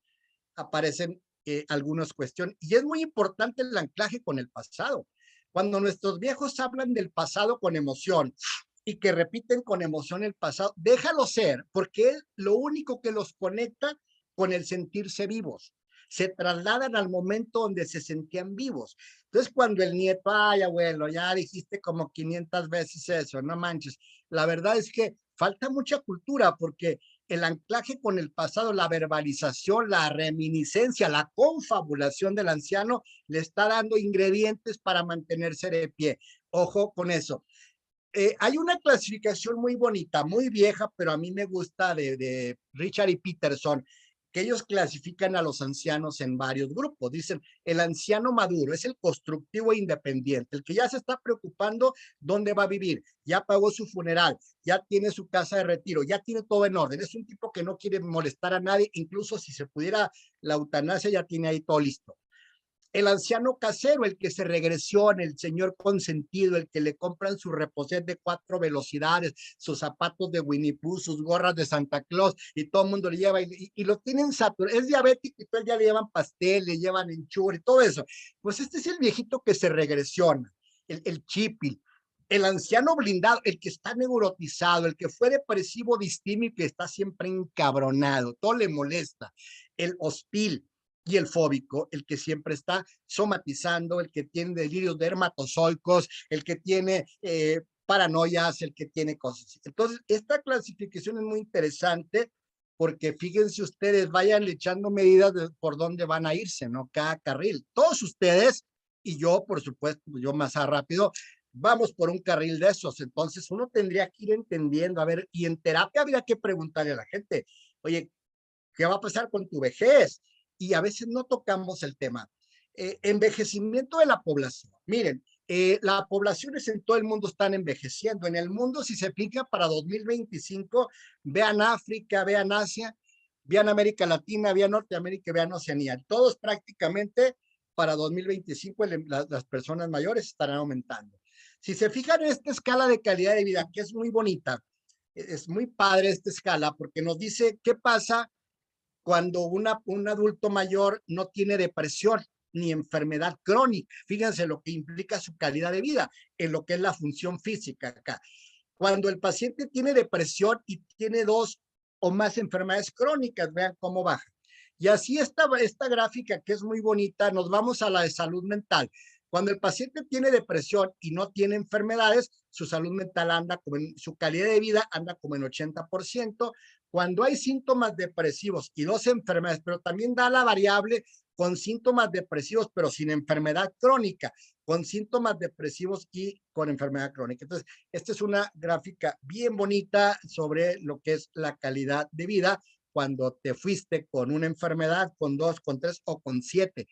[SPEAKER 1] Aparecen algunas cuestiones. Y es muy importante el anclaje con el pasado. Cuando nuestros viejos hablan del pasado con emoción y que repiten con emoción el pasado, déjalo ser, porque es lo único que los conecta con el sentirse vivos. Se trasladan al momento donde se sentían vivos. Entonces, cuando el nieto, ay, abuelo, ya dijiste como 500 veces eso, no manches. La verdad es que falta mucha cultura porque el anclaje con el pasado, la verbalización, la reminiscencia, la confabulación del anciano le está dando ingredientes para mantenerse de pie. Ojo con eso. Hay una clasificación muy bonita, muy vieja, pero a mí me gusta de Richard y Peterson, que ellos clasifican a los ancianos en varios grupos. Dicen, el anciano maduro es el constructivo e independiente, el que ya se está preocupando dónde va a vivir, ya pagó su funeral, ya tiene su casa de retiro, ya tiene todo en orden. Es un tipo que no quiere molestar a nadie, incluso si se pudiera la eutanasia, ya tiene ahí todo listo. El anciano casero, el que se regresiona, el señor consentido, el que le compran su reposet de 4 velocidades, sus zapatos de Winnie Pooh, sus gorras de Santa Claus, y todo el mundo le lleva, y lo tienen saturado, es diabético, y todo el día le llevan pastel, le llevan enchur y todo eso. Pues este es el viejito que se regresiona, el chipil, el anciano blindado, el que está neurotizado, el que fue depresivo distímico y que está siempre encabronado, todo le molesta, el hostil, y el fóbico, el que siempre está somatizando, el que tiene delirios dermatozoicos, el que tiene paranoias, el que tiene cosas. Entonces, esta clasificación es muy interesante porque fíjense ustedes, vayan echando medidas de por dónde van a irse, ¿no? Cada carril. Todos ustedes y yo, por supuesto, yo más rápido, vamos por un carril de esos. Entonces, uno tendría que ir entendiendo, a ver, y en terapia habría que preguntarle a la gente, oye, ¿qué va a pasar con tu vejez? Y a veces no tocamos el tema. Envejecimiento de la población. Miren, las poblaciones en todo el mundo están envejeciendo. En el mundo, si se fija, para 2025, vean África, vean Asia, vean América Latina, vean Norteamérica, vean Oceanía. Todos prácticamente para 2025 las personas mayores estarán aumentando. Si se fijan en esta escala de calidad de vida, que es muy bonita, es muy padre esta escala porque nos dice qué pasa cuando un adulto mayor no tiene depresión ni enfermedad crónica. Fíjense lo que implica su calidad de vida en lo que es la función física acá. Cuando el paciente tiene depresión y tiene 2 o más enfermedades crónicas, vean cómo baja. Y así esta gráfica que es muy bonita, nos vamos a la de salud mental. Cuando el paciente tiene depresión y no tiene enfermedades, su salud mental anda como en, su calidad de vida anda como en 80%. Cuando hay síntomas depresivos y 2 enfermedades, pero también da la variable con síntomas depresivos, pero sin enfermedad crónica, con síntomas depresivos y con enfermedad crónica. Entonces, esta es una gráfica bien bonita sobre lo que es la calidad de vida cuando te fuiste con una enfermedad, con 2, con 3 o con 7.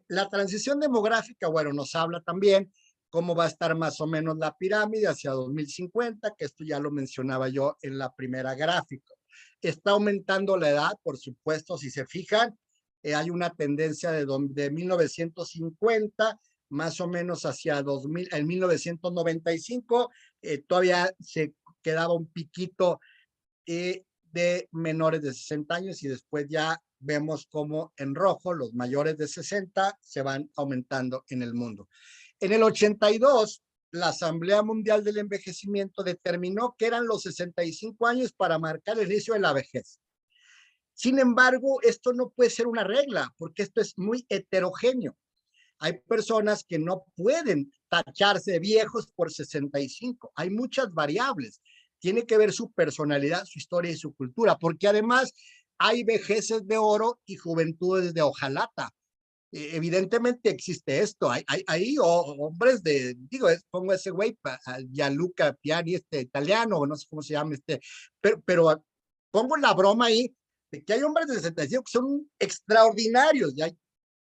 [SPEAKER 1] La transición demográfica, bueno, nos habla también cómo va a estar más o menos la pirámide hacia 2050, que esto ya lo mencionaba yo en la primera gráfica. Está aumentando la edad, por supuesto, si se fijan, hay una tendencia de 1950 más o menos hacia 2000, en 1995, todavía se quedaba un piquito de menores de 60 años y después ya vemos como en rojo los mayores de 60 se van aumentando en el mundo. En el 82, la Asamblea Mundial del Envejecimiento determinó que eran los 65 años para marcar el inicio de la vejez. Sin embargo, esto no puede ser una regla, porque esto es muy heterogéneo. Hay personas que no pueden tacharse viejos por 65. Hay muchas variables. Tiene que ver su personalidad, su historia y su cultura, porque además hay vejeces de oro y juventudes de hojalata. Evidentemente existe esto. Hay hombres de, digo, pongo ese güey, Gianluca Piani, italiano, no sé cómo se llama, pero pongo la broma ahí de que hay hombres de 65 que son extraordinarios, y hay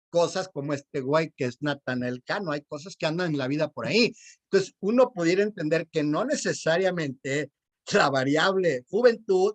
[SPEAKER 1] cosas como este güey que es Natanael Cano, hay cosas que andan en la vida por ahí. Entonces, uno pudiera entender que no necesariamente la variable juventud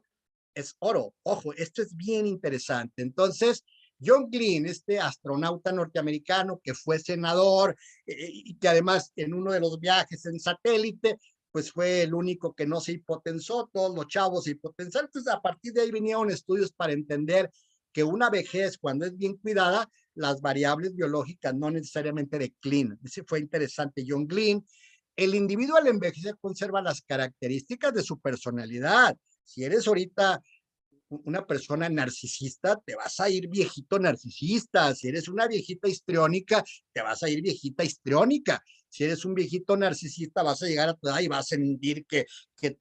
[SPEAKER 1] es oro. Ojo, esto es bien interesante. Entonces, John Glenn, este astronauta norteamericano que fue senador y que además en uno de los viajes en satélite, pues fue el único que no se hipotensó, todos los chavos se hipotensaron. Entonces, a partir de ahí vinieron estudios para entender que una vejez, cuando es bien cuidada, las variables biológicas no necesariamente declinan. Ese fue interesante, John Glenn. El individuo al envejecer conserva las características de su personalidad. Si eres ahorita una persona narcisista, te vas a ir viejito narcisista. Si eres una viejita histriónica, te vas a ir viejita histriónica. Si eres un viejito narcisista, vas a llegar a tu edad y vas a sentir que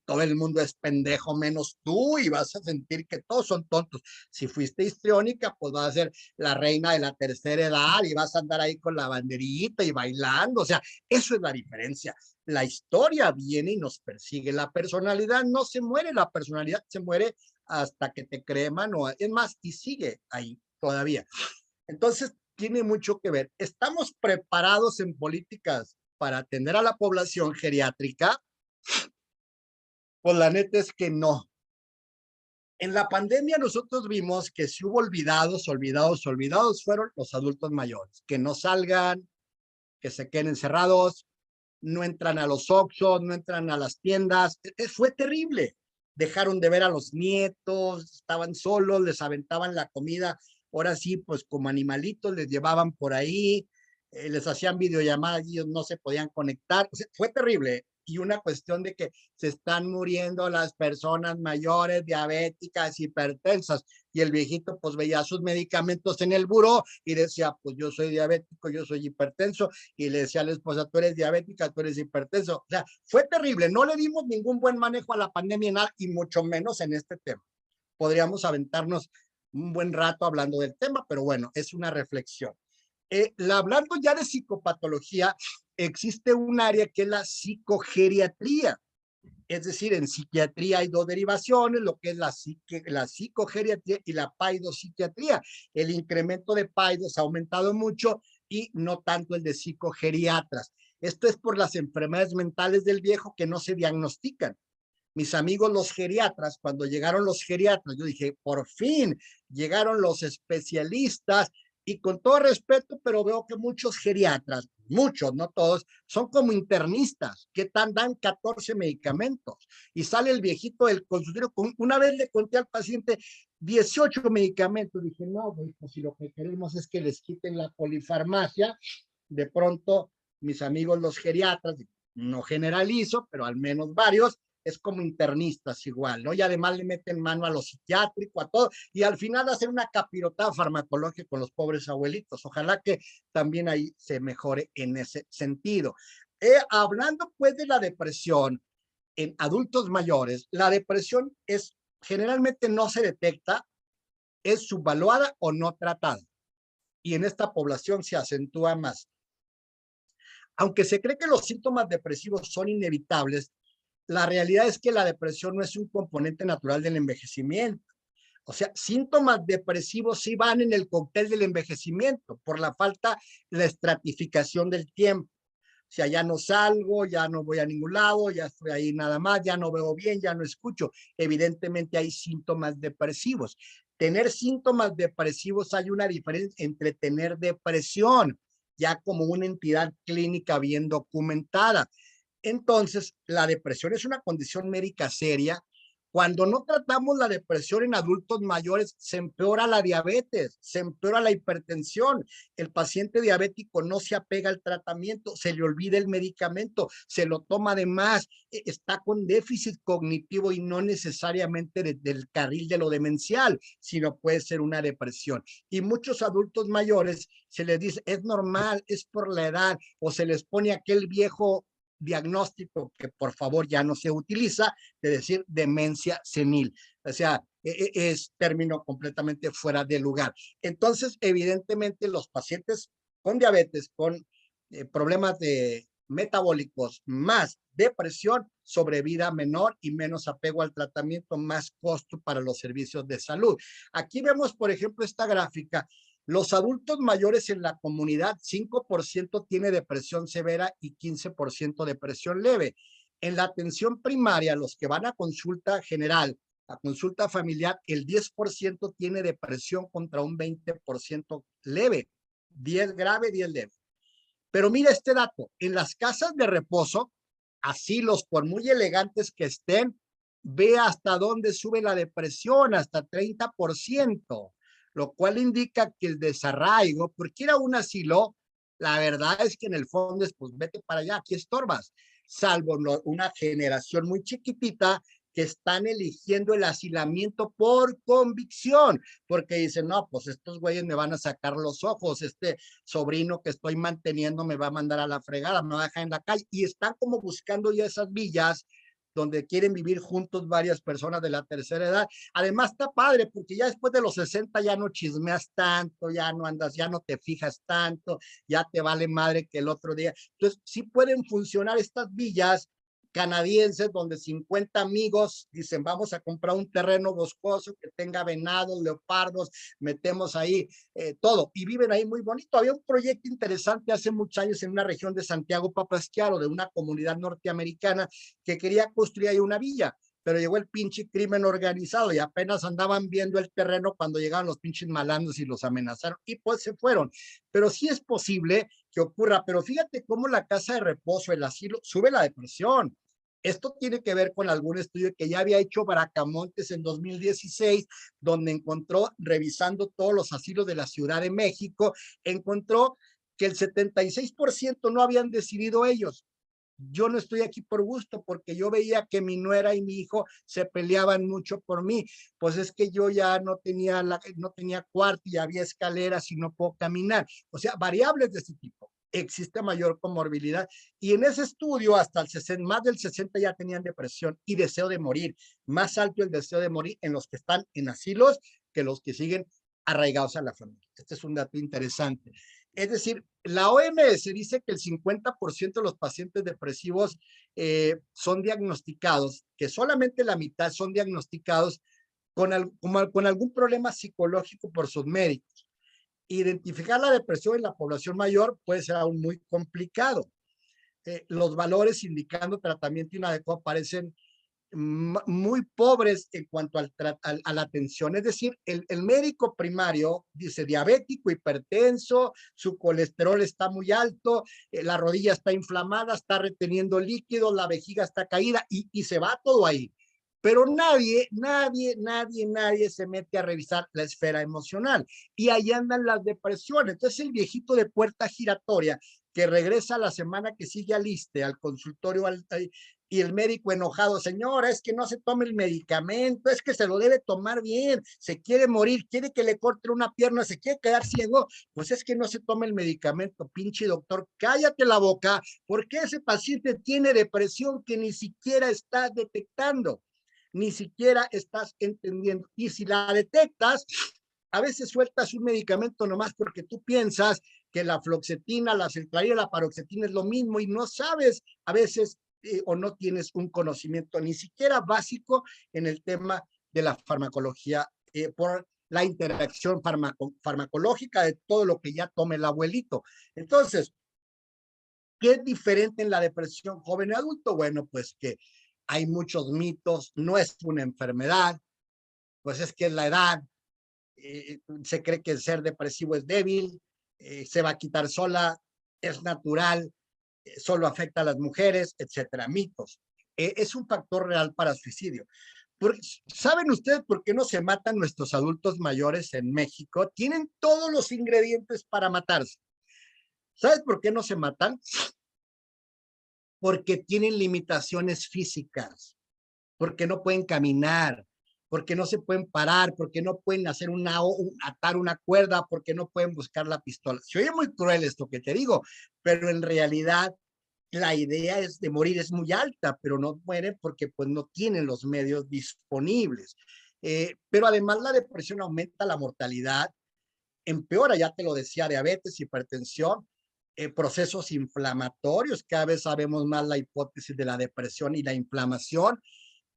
[SPEAKER 1] todo el mundo es pendejo menos tú y vas a sentir que todos son tontos. Si fuiste histriónica, pues vas a ser la reina de la tercera edad y vas a andar ahí con la banderita y bailando. O sea, eso es la diferencia. La historia viene y nos persigue. La personalidad no se muere, la personalidad se muere hasta que te creman o es más, y sigue ahí todavía. Entonces, tiene mucho que ver. ¿Estamos preparados en políticas para atender a la población geriátrica? Pues la neta es que no. En la pandemia nosotros vimos que si hubo olvidados fueron los adultos mayores, que no salgan, que se queden encerrados, no entran a los Oxxos, no entran a las tiendas. Fue terrible. Dejaron de ver a los nietos, estaban solos, les aventaban la comida. Ahora sí, pues como animalitos les llevaban por ahí, les hacían videollamadas y ellos no se podían conectar. O sea, fue terrible. Y una cuestión de que se están muriendo las personas mayores, diabéticas, hipertensas. Y el viejito pues veía sus medicamentos en el buró y decía, pues yo soy diabético, yo soy hipertenso, y le decía a la esposa, tú eres diabética, tú eres hipertenso. O sea, fue terrible. No le dimos ningún buen manejo a la pandemia y mucho menos en este tema. Podríamos aventarnos un buen rato hablando del tema, pero bueno, es una reflexión. Hablando ya de psicopatología, existe un área que es la psicogeriatría. Es decir, en psiquiatría hay dos derivaciones, lo que es la psicogeriatría y la paidopsiquiatría. El incremento de paidos ha aumentado mucho y no tanto el de psicogeriatras. Esto es por las enfermedades mentales del viejo que no se diagnostican. Mis amigos los geriatras, cuando llegaron los geriatras, yo dije, por fin llegaron los especialistas y con todo respeto, pero veo que muchos geriatras, muchos, no todos, son como internistas que dan 14 medicamentos y sale el viejito del consultorio con, una vez le conté al paciente 18 medicamentos, dije, no, pues si lo que queremos es que les quiten la polifarmacia, de pronto mis amigos los geriatras, no generalizo, pero al menos varios, es como internistas igual, ¿no? Y además le meten mano a lo psiquiátrico, a todo, y al final hacen una capirotada farmacológica con los pobres abuelitos. Ojalá que también ahí se mejore en ese sentido. Hablando pues de la depresión en adultos mayores, la depresión es generalmente no se detecta, es subvaluada o no tratada. Y en esta población se acentúa más. Aunque se cree que los síntomas depresivos son inevitables, la realidad es que la depresión no es un componente natural del envejecimiento. O sea, síntomas depresivos sí van en el cóctel del envejecimiento por la falta, la estratificación del tiempo. O sea, ya no salgo, ya no voy a ningún lado, ya estoy ahí nada más, ya no veo bien, ya no escucho. Evidentemente hay síntomas depresivos. Tener síntomas depresivos, hay una diferencia entre tener depresión, ya como una entidad clínica bien documentada. Entonces, la depresión es una condición médica seria Cuando no tratamos la depresión en adultos mayores, se empeora la diabetes, se empeora la hipertensión. El paciente diabético no se apega al tratamiento, se le olvida el medicamento, se lo toma de más, está con déficit cognitivo y no necesariamente del carril de lo demencial, sino puede ser una depresión. Y muchos adultos mayores se les dice, es normal, es por la edad, o se les pone aquel viejo diagnóstico que por favor ya no se utiliza, de decir demencia senil. O sea, es término completamente fuera de lugar. Entonces, evidentemente, los pacientes con diabetes, con problemas de metabólicos más depresión, sobrevida menor y menos apego al tratamiento, más costo para los servicios de salud. Aquí vemos, por ejemplo, esta gráfica. Los adultos mayores en la comunidad, 5% tiene depresión severa y 15% depresión leve. En la atención primaria, los que van a consulta general, a consulta familiar, el 10% tiene depresión contra un 20% leve. 10 grave, 10 leve. Pero mira este dato, en las casas de reposo, asilos, por muy elegantes que estén, ve hasta dónde sube la depresión, hasta 30%, lo cual indica que el desarraigo, porque ir a un asilo, la verdad es que en el fondo es, pues vete para allá, aquí estorbas, salvo una generación muy chiquitita que están eligiendo el asilamiento por convicción, porque dicen, no, pues estos güeyes me van a sacar los ojos, este sobrino que estoy manteniendo me va a mandar a la fregada, me va a dejar en la calle, y están como buscando ya esas villas donde quieren vivir juntos varias personas de la tercera edad. Además está padre, porque ya después de los 60 ya no chismeas tanto, ya no andas, ya no te fijas tanto, ya te vale madre que el otro día. Entonces, sí pueden funcionar estas villas canadienses donde 50 amigos dicen vamos a comprar un terreno boscoso que tenga venados, leopardos, metemos ahí todo y viven ahí muy bonito. Había un proyecto interesante hace muchos años en una región de Santiago Papasquiaro, de una comunidad norteamericana que quería construir ahí una villa, pero llegó el pinche crimen organizado y apenas andaban viendo el terreno cuando llegaron los pinches malandros y los amenazaron y pues se fueron. Pero sí es posible que ocurra, pero fíjate cómo la casa de reposo, el asilo, sube la depresión. Esto tiene que ver con algún estudio que ya había hecho Bracamontes en 2016, donde encontró, revisando todos los asilos de la Ciudad de México, encontró que el 76% no habían decidido ellos. Yo no estoy aquí por gusto, porque yo veía que mi nuera y mi hijo se peleaban mucho por mí. Pues es que yo ya no tenía cuarto y había escaleras y no puedo caminar. O sea, variables de ese tipo. Existe mayor comorbilidad. Y en ese estudio, hasta el 60, más del 60 ya tenían depresión y deseo de morir. Más alto el deseo de morir en los que están en asilos que los que siguen arraigados a la familia. Este es un dato interesante. Es decir, la OMS dice que el 50% de los pacientes depresivos son diagnosticados, que solamente la mitad son diagnosticados con algún problema psicológico por sus médicos. Identificar la depresión en la población mayor puede ser aún muy complicado. Los valores indicando tratamiento inadecuado parecen muy pobres en cuanto a la atención. Es decir, el médico primario dice diabético, hipertenso, su colesterol está muy alto, la rodilla está inflamada, está reteniendo líquidos, la vejiga está caída y se va todo ahí. Pero nadie se mete a revisar la esfera emocional. Y ahí andan las depresiones. Entonces el viejito de puerta giratoria que regresa la semana que sigue al ISSSTE, al consultorio, y el médico enojado, señora, es que no se tome el medicamento, es que se lo debe tomar bien, se quiere morir, quiere que le corte una pierna, se quiere quedar ciego, pues es que no se tome el medicamento, pinche doctor, cállate la boca, porque ese paciente tiene depresión que ni siquiera estás detectando, ni siquiera estás entendiendo, y si la detectas, a veces sueltas un medicamento nomás porque tú piensas que la fluoxetina, la sertralina, la paroxetina es lo mismo y no sabes a veces o no tienes un conocimiento ni siquiera básico en el tema de la farmacología por la interacción farmacológica de todo lo que ya tome el abuelito. Entonces, ¿qué es diferente en la depresión joven y adulto? Bueno, pues que hay muchos mitos, no es una enfermedad, pues es que es la edad, se cree que el ser depresivo es débil, se va a quitar sola, es natural, solo afecta a las mujeres, etcétera, mitos. Es un factor real para suicidio. ¿Saben ustedes por qué no se matan nuestros adultos mayores en México? Tienen todos los ingredientes para matarse. ¿Sabes por qué no se matan? Porque tienen limitaciones físicas, porque no pueden caminar, porque no se pueden parar, porque no pueden hacer atar una cuerda, porque no pueden buscar la pistola. Se oye muy cruel esto que te digo, pero en realidad la idea es de morir es muy alta, pero no mueren porque pues no tienen los medios disponibles. Pero además la depresión aumenta la mortalidad, empeora, ya te lo decía, diabetes, hipertensión, procesos inflamatorios, cada vez sabemos más la hipótesis de la depresión y la inflamación,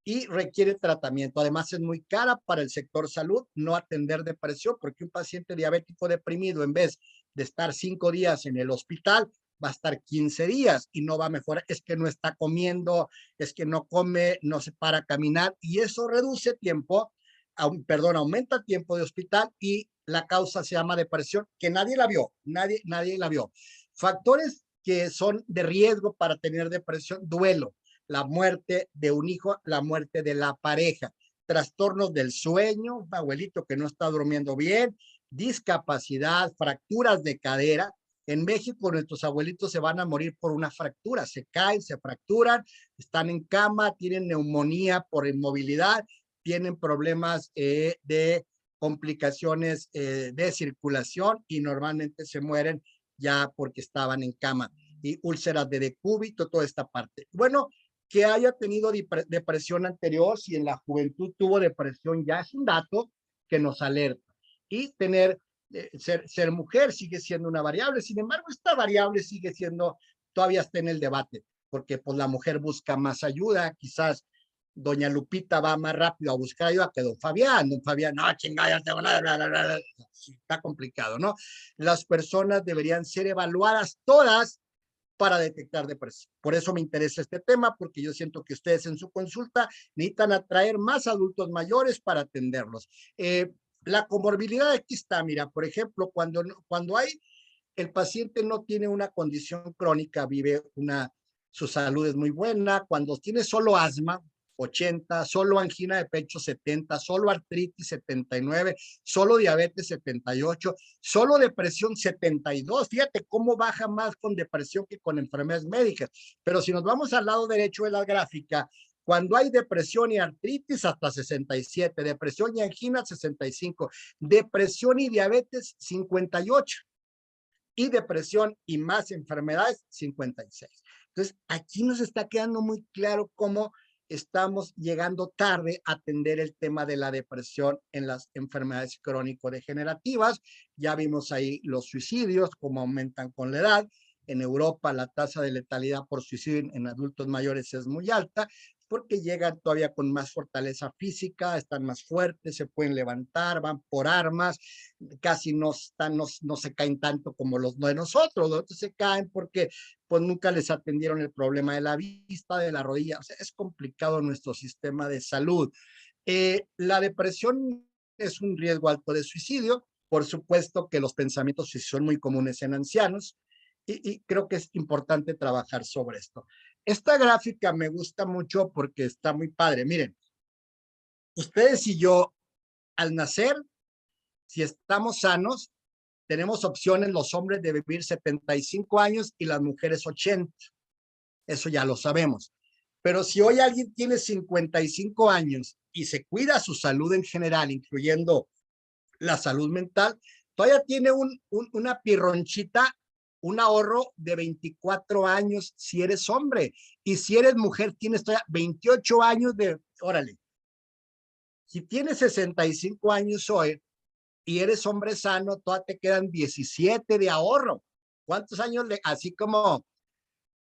[SPEAKER 1] y requiere tratamiento. Además, es muy cara para el sector salud no atender depresión, porque un paciente diabético deprimido, en vez de estar 5 días en el hospital, va a estar 15 días y no va a mejorar. Es que no está comiendo, es que no come, no se para a caminar, y eso reduce tiempo, aumenta tiempo de hospital, y la causa se llama depresión, que nadie la vio, nadie la vio. Factores que son de riesgo para tener depresión: duelo, la muerte de un hijo, la muerte de la pareja, trastornos del sueño, un abuelito que no está durmiendo bien, discapacidad, fracturas de cadera. En México nuestros abuelitos se van a morir por una fractura, se caen, se fracturan, están en cama, tienen neumonía por inmovilidad, tienen problemas de complicaciones de circulación, y normalmente se mueren ya porque estaban en cama, y úlceras de decúbito, toda esta parte. Bueno, que haya tenido depresión anterior, si en la juventud tuvo depresión, ya es un dato que nos alerta. Y ser mujer sigue siendo una variable. Sin embargo, esta variable sigue siendo, todavía está en el debate, porque pues la mujer busca más ayuda. Quizás doña Lupita va más rápido a buscar ayuda que don Fabián. Don Fabián, no, chingada, ya tengo nada, bla, bla, bla. Está complicado, ¿no? Las personas deberían ser evaluadas todas para detectar depresión. Por eso me interesa este tema, porque yo siento que ustedes en su consulta necesitan atraer más adultos mayores para atenderlos. La comorbilidad aquí está, mira, por ejemplo, cuando el paciente no tiene una condición crónica, su salud es muy buena. Cuando tiene solo asma, 80, solo angina de pecho, 70, solo artritis, 79, solo diabetes, 78, solo depresión, 72. Fíjate cómo baja más con depresión que con enfermedades médicas. Pero si nos vamos al lado derecho de la gráfica, cuando hay depresión y artritis, hasta 67, depresión y angina, 65, depresión y diabetes, 58, y depresión y más enfermedades, 56. Entonces, aquí nos está quedando muy claro cómo estamos llegando tarde a atender el tema de la depresión en las enfermedades crónico-degenerativas. Ya vimos ahí los suicidios, cómo aumentan con la edad. En Europa la tasa de letalidad por suicidio en adultos mayores es muy alta, porque llegan todavía con más fortaleza física, están más fuertes, se pueden levantar, van por armas, casi no se caen tanto como los de nosotros. Los otros se caen porque pues nunca les atendieron el problema de la vista, de la rodilla. O sea, es complicado nuestro sistema de salud. La depresión es un riesgo alto de suicidio. Por supuesto que los pensamientos son muy comunes en ancianos, y creo que es importante trabajar sobre esto. Esta gráfica me gusta mucho porque está muy padre. Miren, ustedes y yo, al nacer, si estamos sanos, tenemos opciones los hombres de vivir 75 años y las mujeres 80. Eso ya lo sabemos. Pero si hoy alguien tiene 55 años y se cuida su salud en general, incluyendo la salud mental, todavía tiene una pirronchita, un ahorro de 24 años si eres hombre. Y si eres mujer, tienes todavía 28 años órale. Si tienes 65 años hoy y eres hombre sano, todavía te quedan 17 de ahorro. ¿Cuántos años así como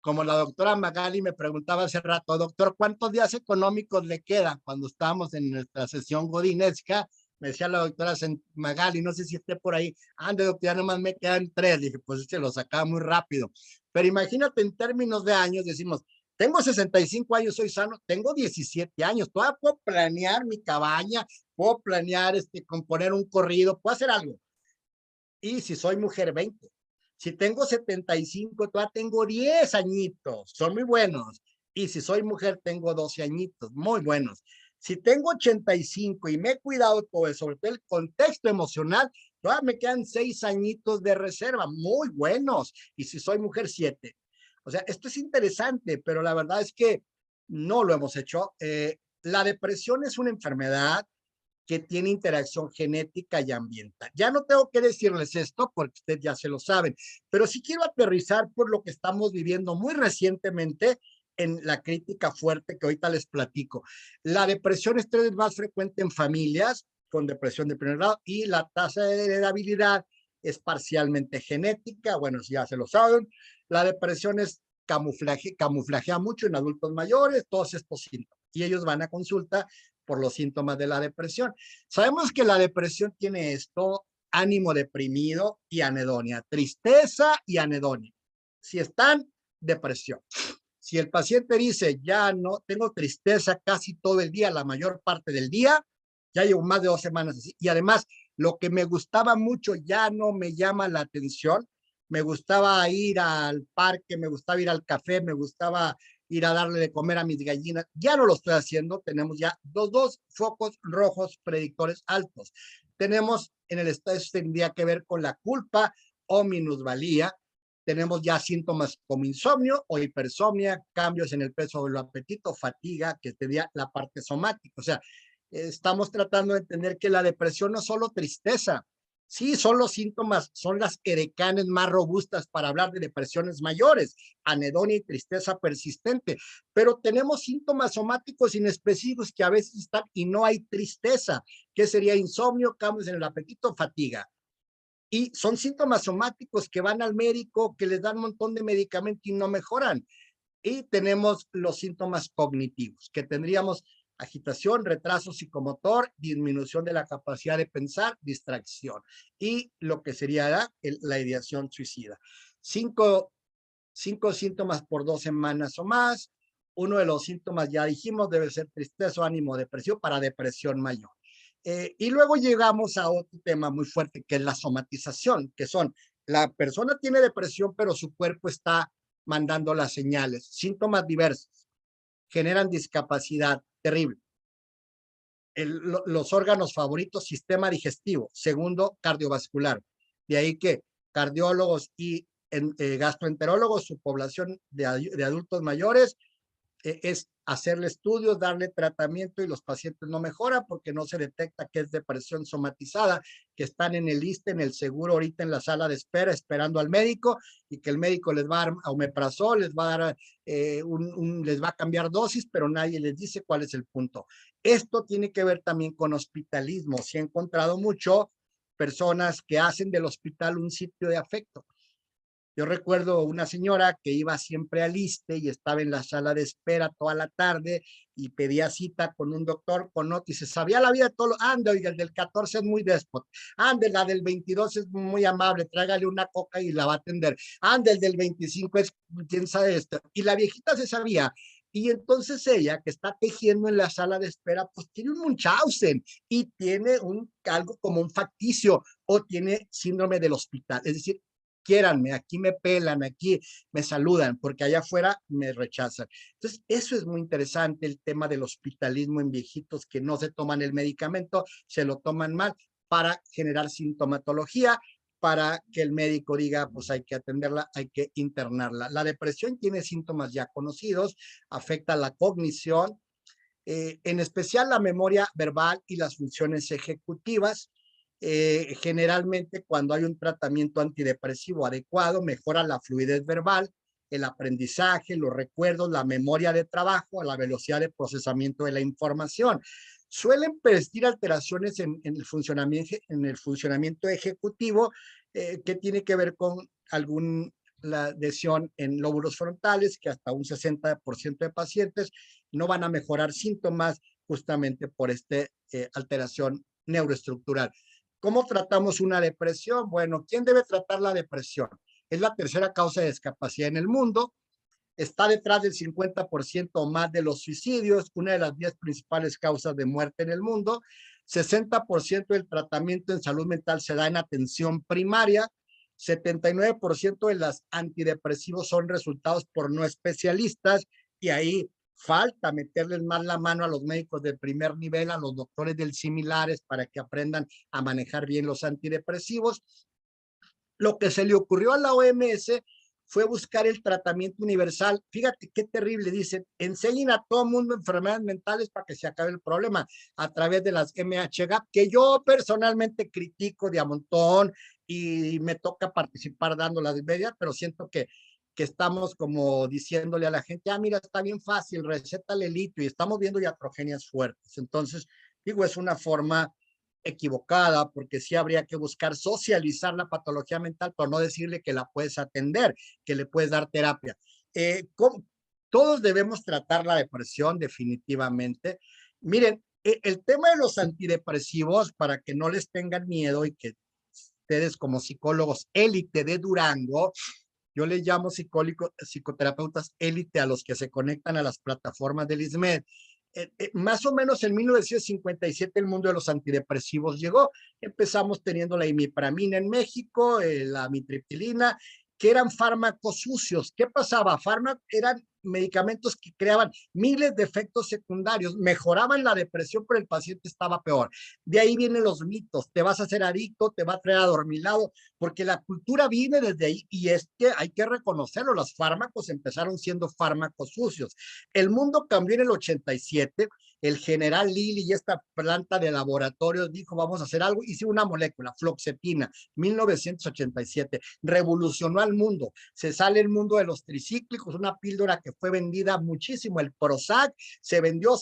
[SPEAKER 1] la doctora Magali me preguntaba hace rato, doctor, ¿cuántos días económicos le quedan? Cuando estábamos en nuestra sesión godinesca, me decía la doctora Magali, no sé si esté por ahí, ande doctor, ya nomás me quedan 3. Dije, pues se lo sacaba muy rápido. Pero imagínate en términos de años, decimos, tengo 65 años, soy sano, tengo 17 años, todavía puedo planear mi cabaña, puedo planear componer un corrido, puedo hacer algo. Y si soy mujer, 20. Si tengo 75, todavía tengo 10 añitos, son muy buenos. Y si soy mujer, tengo 12 añitos, muy buenos. Si tengo 85 y me he cuidado todo eso, sobre todo el contexto emocional, todavía me quedan 6 añitos de reserva, muy buenos. Y si soy mujer, 7. O sea, esto es interesante, pero la verdad es que no lo hemos hecho. La depresión es una enfermedad que tiene interacción genética y ambiental. Ya no tengo que decirles esto porque ustedes ya se lo saben, pero sí quiero aterrizar por lo que estamos viviendo muy recientemente en la crítica fuerte que ahorita les platico. La depresión es 3 veces más frecuente en familias con depresión de primer grado y la tasa de heredabilidad es parcialmente genética. Bueno, ya se lo saben. La depresión es camuflajea mucho en adultos mayores, todos estos síntomas. Y ellos van a consulta por los síntomas de la depresión. Sabemos que la depresión tiene esto: ánimo deprimido y anedonia, tristeza y anedonia. Si están, depresión. Si el paciente dice, ya no, tengo tristeza casi todo el día, la mayor parte del día, ya llevo más de 2 semanas así, y además lo que me gustaba mucho ya no me llama la atención, me gustaba ir al parque, me gustaba ir al café, me gustaba ir a darle de comer a mis gallinas, ya no lo estoy haciendo, tenemos ya dos focos rojos predictores altos. Tenemos en el estado, eso tendría que ver con la culpa o minusvalía. Tenemos ya síntomas como insomnio o hipersomnia, cambios en el peso o el apetito, fatiga, que sería la parte somática. O sea, estamos tratando de entender que la depresión no es solo tristeza. Sí, son los síntomas, son las edecanes más robustas para hablar de depresiones mayores, anedonia y tristeza persistente, pero tenemos síntomas somáticos inespecíficos que a veces están y no hay tristeza, que sería insomnio, cambios en el apetito, fatiga. Y son síntomas somáticos que van al médico, que les dan un montón de medicamento y no mejoran. Y tenemos los síntomas cognitivos, que tendríamos agitación, retraso psicomotor, disminución de la capacidad de pensar, distracción. Y lo que sería la ideación suicida. Cinco síntomas por 2 semanas o más. Uno de los síntomas, ya dijimos, debe ser tristeza o ánimo depresivo para depresión mayor. Y luego llegamos a otro tema muy fuerte, que es la somatización, que son, la persona tiene depresión, pero su cuerpo está mandando las señales, síntomas diversos, generan discapacidad terrible. Los órganos favoritos, sistema digestivo, segundo, cardiovascular. De ahí que cardiólogos y gastroenterólogos, su población de adultos mayores, es hacerle estudios, darle tratamiento y los pacientes no mejoran porque no se detecta que es depresión somatizada, que están en el ISSSTE, en el seguro ahorita en la sala de espera esperando al médico y que el médico les va a dar omeprazol, les va a dar les va a cambiar dosis, pero nadie les dice cuál es el punto. Esto tiene que ver también con hospitalismo. Se ha encontrado mucho personas que hacen del hospital un sitio de afecto. Yo recuerdo una señora que iba siempre al ISSSTE y estaba en la sala de espera toda la tarde y pedía cita con un doctor, con otro, y se sabía la vida de todo. Ande, oiga, el del 14 es muy déspota. Ande, la del 22 es muy amable, tráigale una coca y la va a atender. Ande, el del 25 es, quién sabe esto. Y la viejita se sabía. Y entonces ella, que está tejiendo en la sala de espera, pues tiene un Munchausen y tiene algo como un facticio o tiene síndrome del hospital. Es decir, quiéranme, aquí me pelan, aquí me saludan, porque allá afuera me rechazan. Entonces, eso es muy interesante, el tema del hospitalismo en viejitos que no se toman el medicamento, se lo toman mal para generar sintomatología, para que el médico diga, pues hay que atenderla, hay que internarla. La depresión tiene síntomas ya conocidos, afecta la cognición, en especial la memoria verbal y las funciones ejecutivas. Generalmente cuando hay un tratamiento antidepresivo adecuado, mejora la fluidez verbal, el aprendizaje, los recuerdos, la memoria de trabajo, la velocidad de procesamiento de la información. Suelen persistir alteraciones en el funcionamiento ejecutivo, que tiene que ver con la lesión en lóbulos frontales, que hasta un 60% de pacientes no van a mejorar síntomas justamente por esta alteración neuroestructural. ¿Cómo tratamos una depresión? Bueno, ¿quién debe tratar la depresión? Es la tercera causa de discapacidad en el mundo. Está detrás del 50% o más de los suicidios, una de las 10 principales causas de muerte en el mundo. 60% del tratamiento en salud mental se da en atención primaria. 79% de los antidepresivos son resultados por no especialistas y ahí Falta meterles más la mano a los médicos del primer nivel, a los doctores del similares, para que aprendan a manejar bien los antidepresivos. Lo que se le ocurrió a la OMS fue buscar el tratamiento universal. Fíjate qué terrible, dicen, enseñen a todo mundo enfermedades mentales para que se acabe el problema a través de las MHGAP, que yo personalmente critico de a montón y me toca participar dando las medias, pero siento que estamos como diciéndole a la gente, ah, mira, está bien fácil, recétale litio, y estamos viendo iatrogenias fuertes. Entonces, digo, es una forma equivocada, porque sí habría que buscar socializar la patología mental, pero no decirle que la puedes atender, que le puedes dar terapia. Todos debemos tratar la depresión definitivamente. Miren, el tema de los antidepresivos, para que no les tengan miedo y que ustedes como psicólogos élite de Durango, yo les llamo psicoterapeutas élite a los que se conectan a las plataformas del ISMED. Más o menos en 1957 el mundo de los antidepresivos llegó. Empezamos teniendo la imipramina en México, la amitriptilina, que eran fármacos sucios. ¿Qué pasaba? Eran medicamentos que creaban miles de efectos secundarios, mejoraban la depresión, pero el paciente estaba peor. De ahí vienen los mitos, te vas a hacer adicto, te va a traer adormilado, porque la cultura viene desde ahí, y es que hay que reconocerlo, los fármacos empezaron siendo fármacos sucios. El mundo cambió en el 87, el general Lilly y esta planta de laboratorio dijo, vamos a hacer algo, hizo una molécula, floxetina, 1987, revolucionó al mundo. Se sale el mundo de los tricíclicos, una píldora que fue vendida muchísimo, el Prozac, se vendió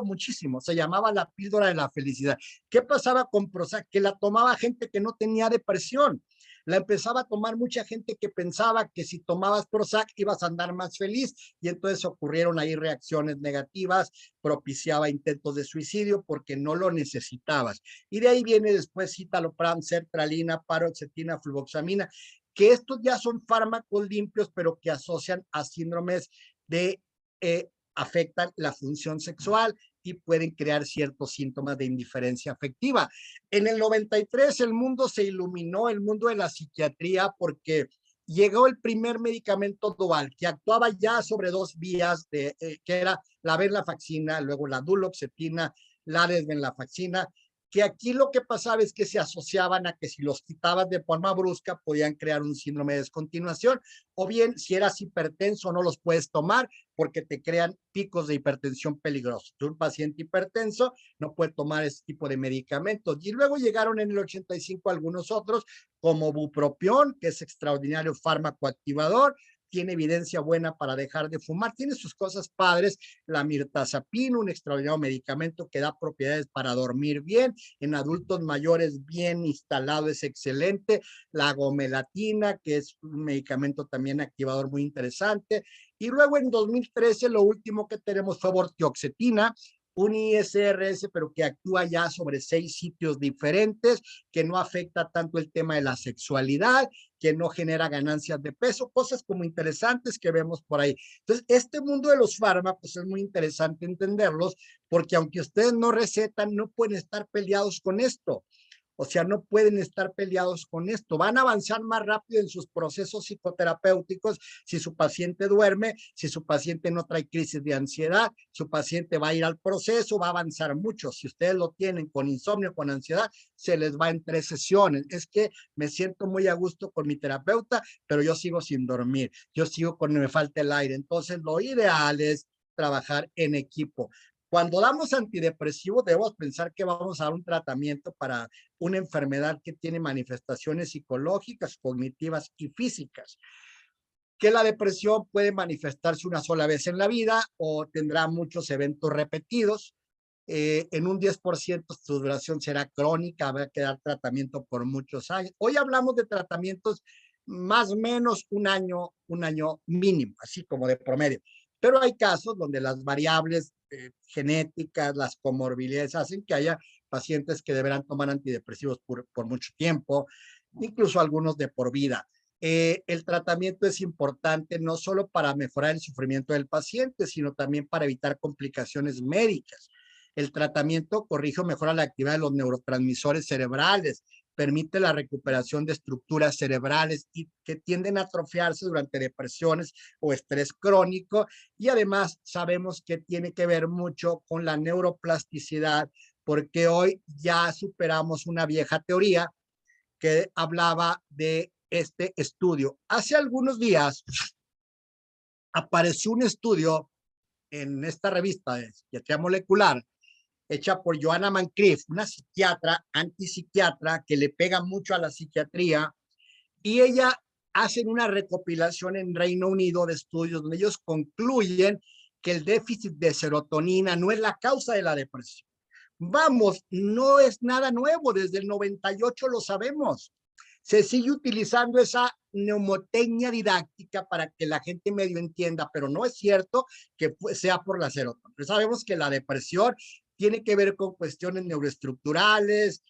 [SPEAKER 1] muchísimo, se llamaba la píldora de la felicidad. ¿Qué pasaba con Prozac? Que la tomaba gente que no tenía depresión. La empezaba a tomar mucha gente que pensaba que si tomabas Prozac ibas a andar más feliz, y entonces ocurrieron ahí reacciones negativas, propiciaba intentos de suicidio porque no lo necesitabas. Y de ahí viene después citalopram, sertralina, paroxetina, fluvoxamina, que estos ya son fármacos limpios, pero que asocian a síndromes de afectan la función sexual y pueden crear ciertos síntomas de indiferencia afectiva. En el 93 el mundo se iluminó, el mundo de la psiquiatría, porque llegó el primer medicamento dual que actuaba ya sobre dos vías, que era la venlafaxina, luego la duloxetina, la desvenlafaxina, que aquí lo que pasaba es que se asociaban a que si los quitabas de forma brusca podían crear un síndrome de descontinuación, o bien si eras hipertenso no los puedes tomar porque te crean picos de hipertensión peligrosos. Un paciente hipertenso no puede tomar ese tipo de medicamentos. Y luego llegaron en el 85 algunos otros, como bupropión, que es extraordinario fármaco activador, tiene evidencia buena para dejar de fumar, tiene sus cosas padres, la mirtazapina, un extraordinario medicamento que da propiedades para dormir bien, en adultos mayores bien instalado, es excelente, la gomelatina, que es un medicamento también activador muy interesante, y luego en 2013 lo último que tenemos fue vortioxetina, un ISRS, pero que actúa ya sobre 6 sitios diferentes, que no afecta tanto el tema de la sexualidad, que no genera ganancias de peso, cosas como interesantes que vemos por ahí. Entonces, este mundo de los fármacos es muy interesante entenderlos, porque aunque ustedes no recetan, no pueden estar peleados con esto. O sea, no pueden estar peleados con esto. Van a avanzar más rápido en sus procesos psicoterapéuticos si su paciente duerme, si su paciente no trae crisis de ansiedad, su paciente va a ir al proceso, va a avanzar mucho. Si ustedes lo tienen con insomnio, con ansiedad, se les va en 3 sesiones. Es que me siento muy a gusto con mi terapeuta, pero yo sigo sin dormir, yo sigo con me falta el aire. Entonces, lo ideal es trabajar en equipo. Cuando damos antidepresivos, debemos pensar que vamos a dar un tratamiento para una enfermedad que tiene manifestaciones psicológicas, cognitivas y físicas. Que la depresión puede manifestarse una sola vez en la vida o tendrá muchos eventos repetidos. En un 10% su duración será crónica, habrá que dar tratamiento por muchos años. Hoy hablamos de tratamientos más o menos un año mínimo, así como de promedio. Pero hay casos donde las variables genéticas, las comorbilidades hacen que haya pacientes que deberán tomar antidepresivos por mucho tiempo, incluso algunos de por vida. El tratamiento es importante no solo para mejorar el sufrimiento del paciente, sino también para evitar complicaciones médicas. El tratamiento corrige o mejora la actividad de los neurotransmisores cerebrales, permite la recuperación de estructuras cerebrales y que tienden a atrofiarse durante depresiones o estrés crónico. Y además sabemos que tiene que ver mucho con la neuroplasticidad, porque hoy ya superamos una vieja teoría que hablaba de este estudio. Hace algunos días apareció un estudio en esta revista de psiquiatría molecular hecha por Joanna Moncrief, una psiquiatra, antipsiquiatra, que le pega mucho a la psiquiatría, y ella hace una recopilación en Reino Unido de estudios donde ellos concluyen que el déficit de serotonina no es la causa de la depresión. Vamos, no es nada nuevo, desde el 98 lo sabemos. Se sigue utilizando esa mnemotecnia didáctica para que la gente medio entienda, pero no es cierto que sea por la serotonina. Sabemos que la depresión tiene que ver con cuestiones neuroestructurales,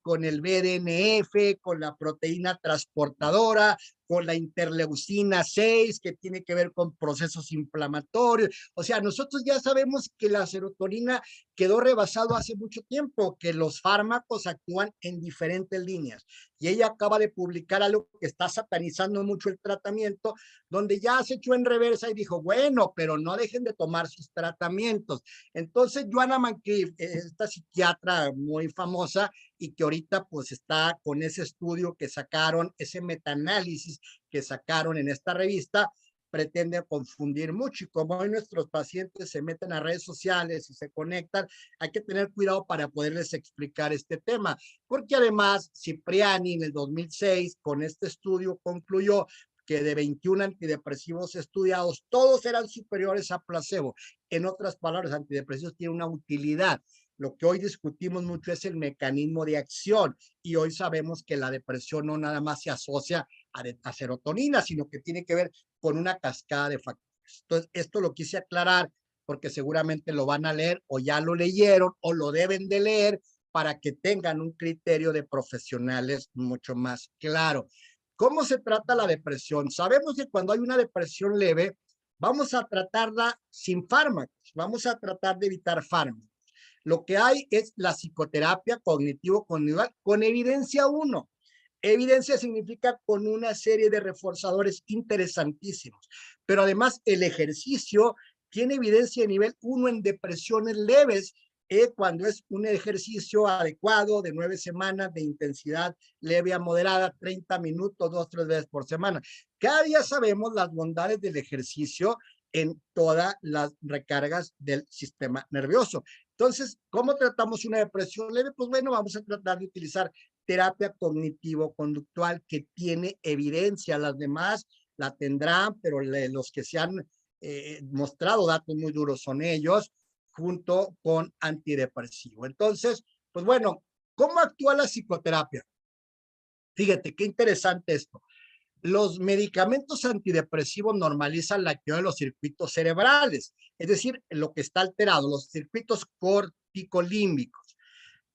[SPEAKER 1] con el BDNF, con la proteína transportadora, con la interleucina 6, que tiene que ver con procesos inflamatorios. O sea, nosotros ya sabemos que la serotonina quedó rebasado hace mucho tiempo, que los fármacos actúan en diferentes líneas. Y ella acaba de publicar algo que está satanizando mucho el tratamiento, donde ya se echó en reversa y dijo, bueno, pero no dejen de tomar sus tratamientos. Entonces, Joanna Moncrief, esta psiquiatra muy famosa y que ahorita pues está con ese estudio que sacaron, ese metaanálisis que sacaron en esta revista, pretende confundir mucho. Y como hoy nuestros pacientes se meten a redes sociales y se conectan, hay que tener cuidado para poderles explicar este tema, porque además Cipriani en el 2006 con este estudio concluyó que de 21 antidepresivos estudiados, todos eran superiores a placebo. En otras palabras, antidepresivos tienen una utilidad. Lo que hoy discutimos mucho es el mecanismo de acción, y hoy sabemos que la depresión no nada más se asocia a serotonina, sino que tiene que ver con una cascada de factores. Entonces, esto lo quise aclarar porque seguramente lo van a leer o ya lo leyeron o lo deben de leer para que tengan un criterio de profesionales mucho más claro. ¿Cómo se trata la depresión? Sabemos que cuando hay una depresión leve, vamos a tratarla sin fármacos, vamos a tratar de evitar fármacos. Lo que hay es la psicoterapia cognitivo-conductual con evidencia 1. Evidencia significa con una serie de reforzadores interesantísimos, pero además el ejercicio tiene evidencia de nivel 1 en depresiones leves, cuando es un ejercicio adecuado de 9 semanas de intensidad leve a moderada, 30 minutos, 2-3 veces por semana. Cada día sabemos las bondades del ejercicio en todas las recargas del sistema nervioso. Entonces, ¿cómo tratamos una depresión leve? Pues bueno, vamos a tratar de utilizar terapia cognitivo-conductual que tiene evidencia. Las demás la tendrán, pero los que se han mostrado datos muy duros son ellos, junto con antidepresivo. Entonces, pues bueno, ¿cómo actúa la psicoterapia? Fíjate, qué interesante esto. Los medicamentos antidepresivos normalizan la actividad de los circuitos cerebrales, es decir, lo que está alterado, los circuitos corticolímbicos,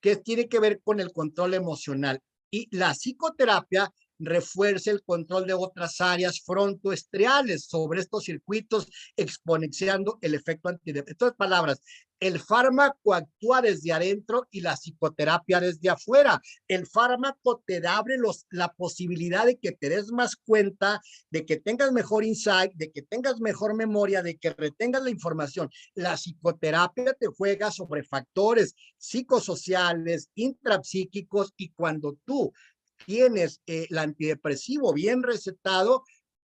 [SPEAKER 1] que tiene que ver con el control emocional. Y la psicoterapia refuerza el control de otras áreas frontoestriales sobre estos circuitos, exponenciando el efecto antidepresivo. En otras palabras, el fármaco actúa desde adentro y la psicoterapia desde afuera. El fármaco te abre la posibilidad de que te des más cuenta, de que tengas mejor insight, de que tengas mejor memoria, de que retengas la información. La psicoterapia te juega sobre factores psicosociales, intrapsíquicos, y cuando tú tienes el antidepresivo bien recetado,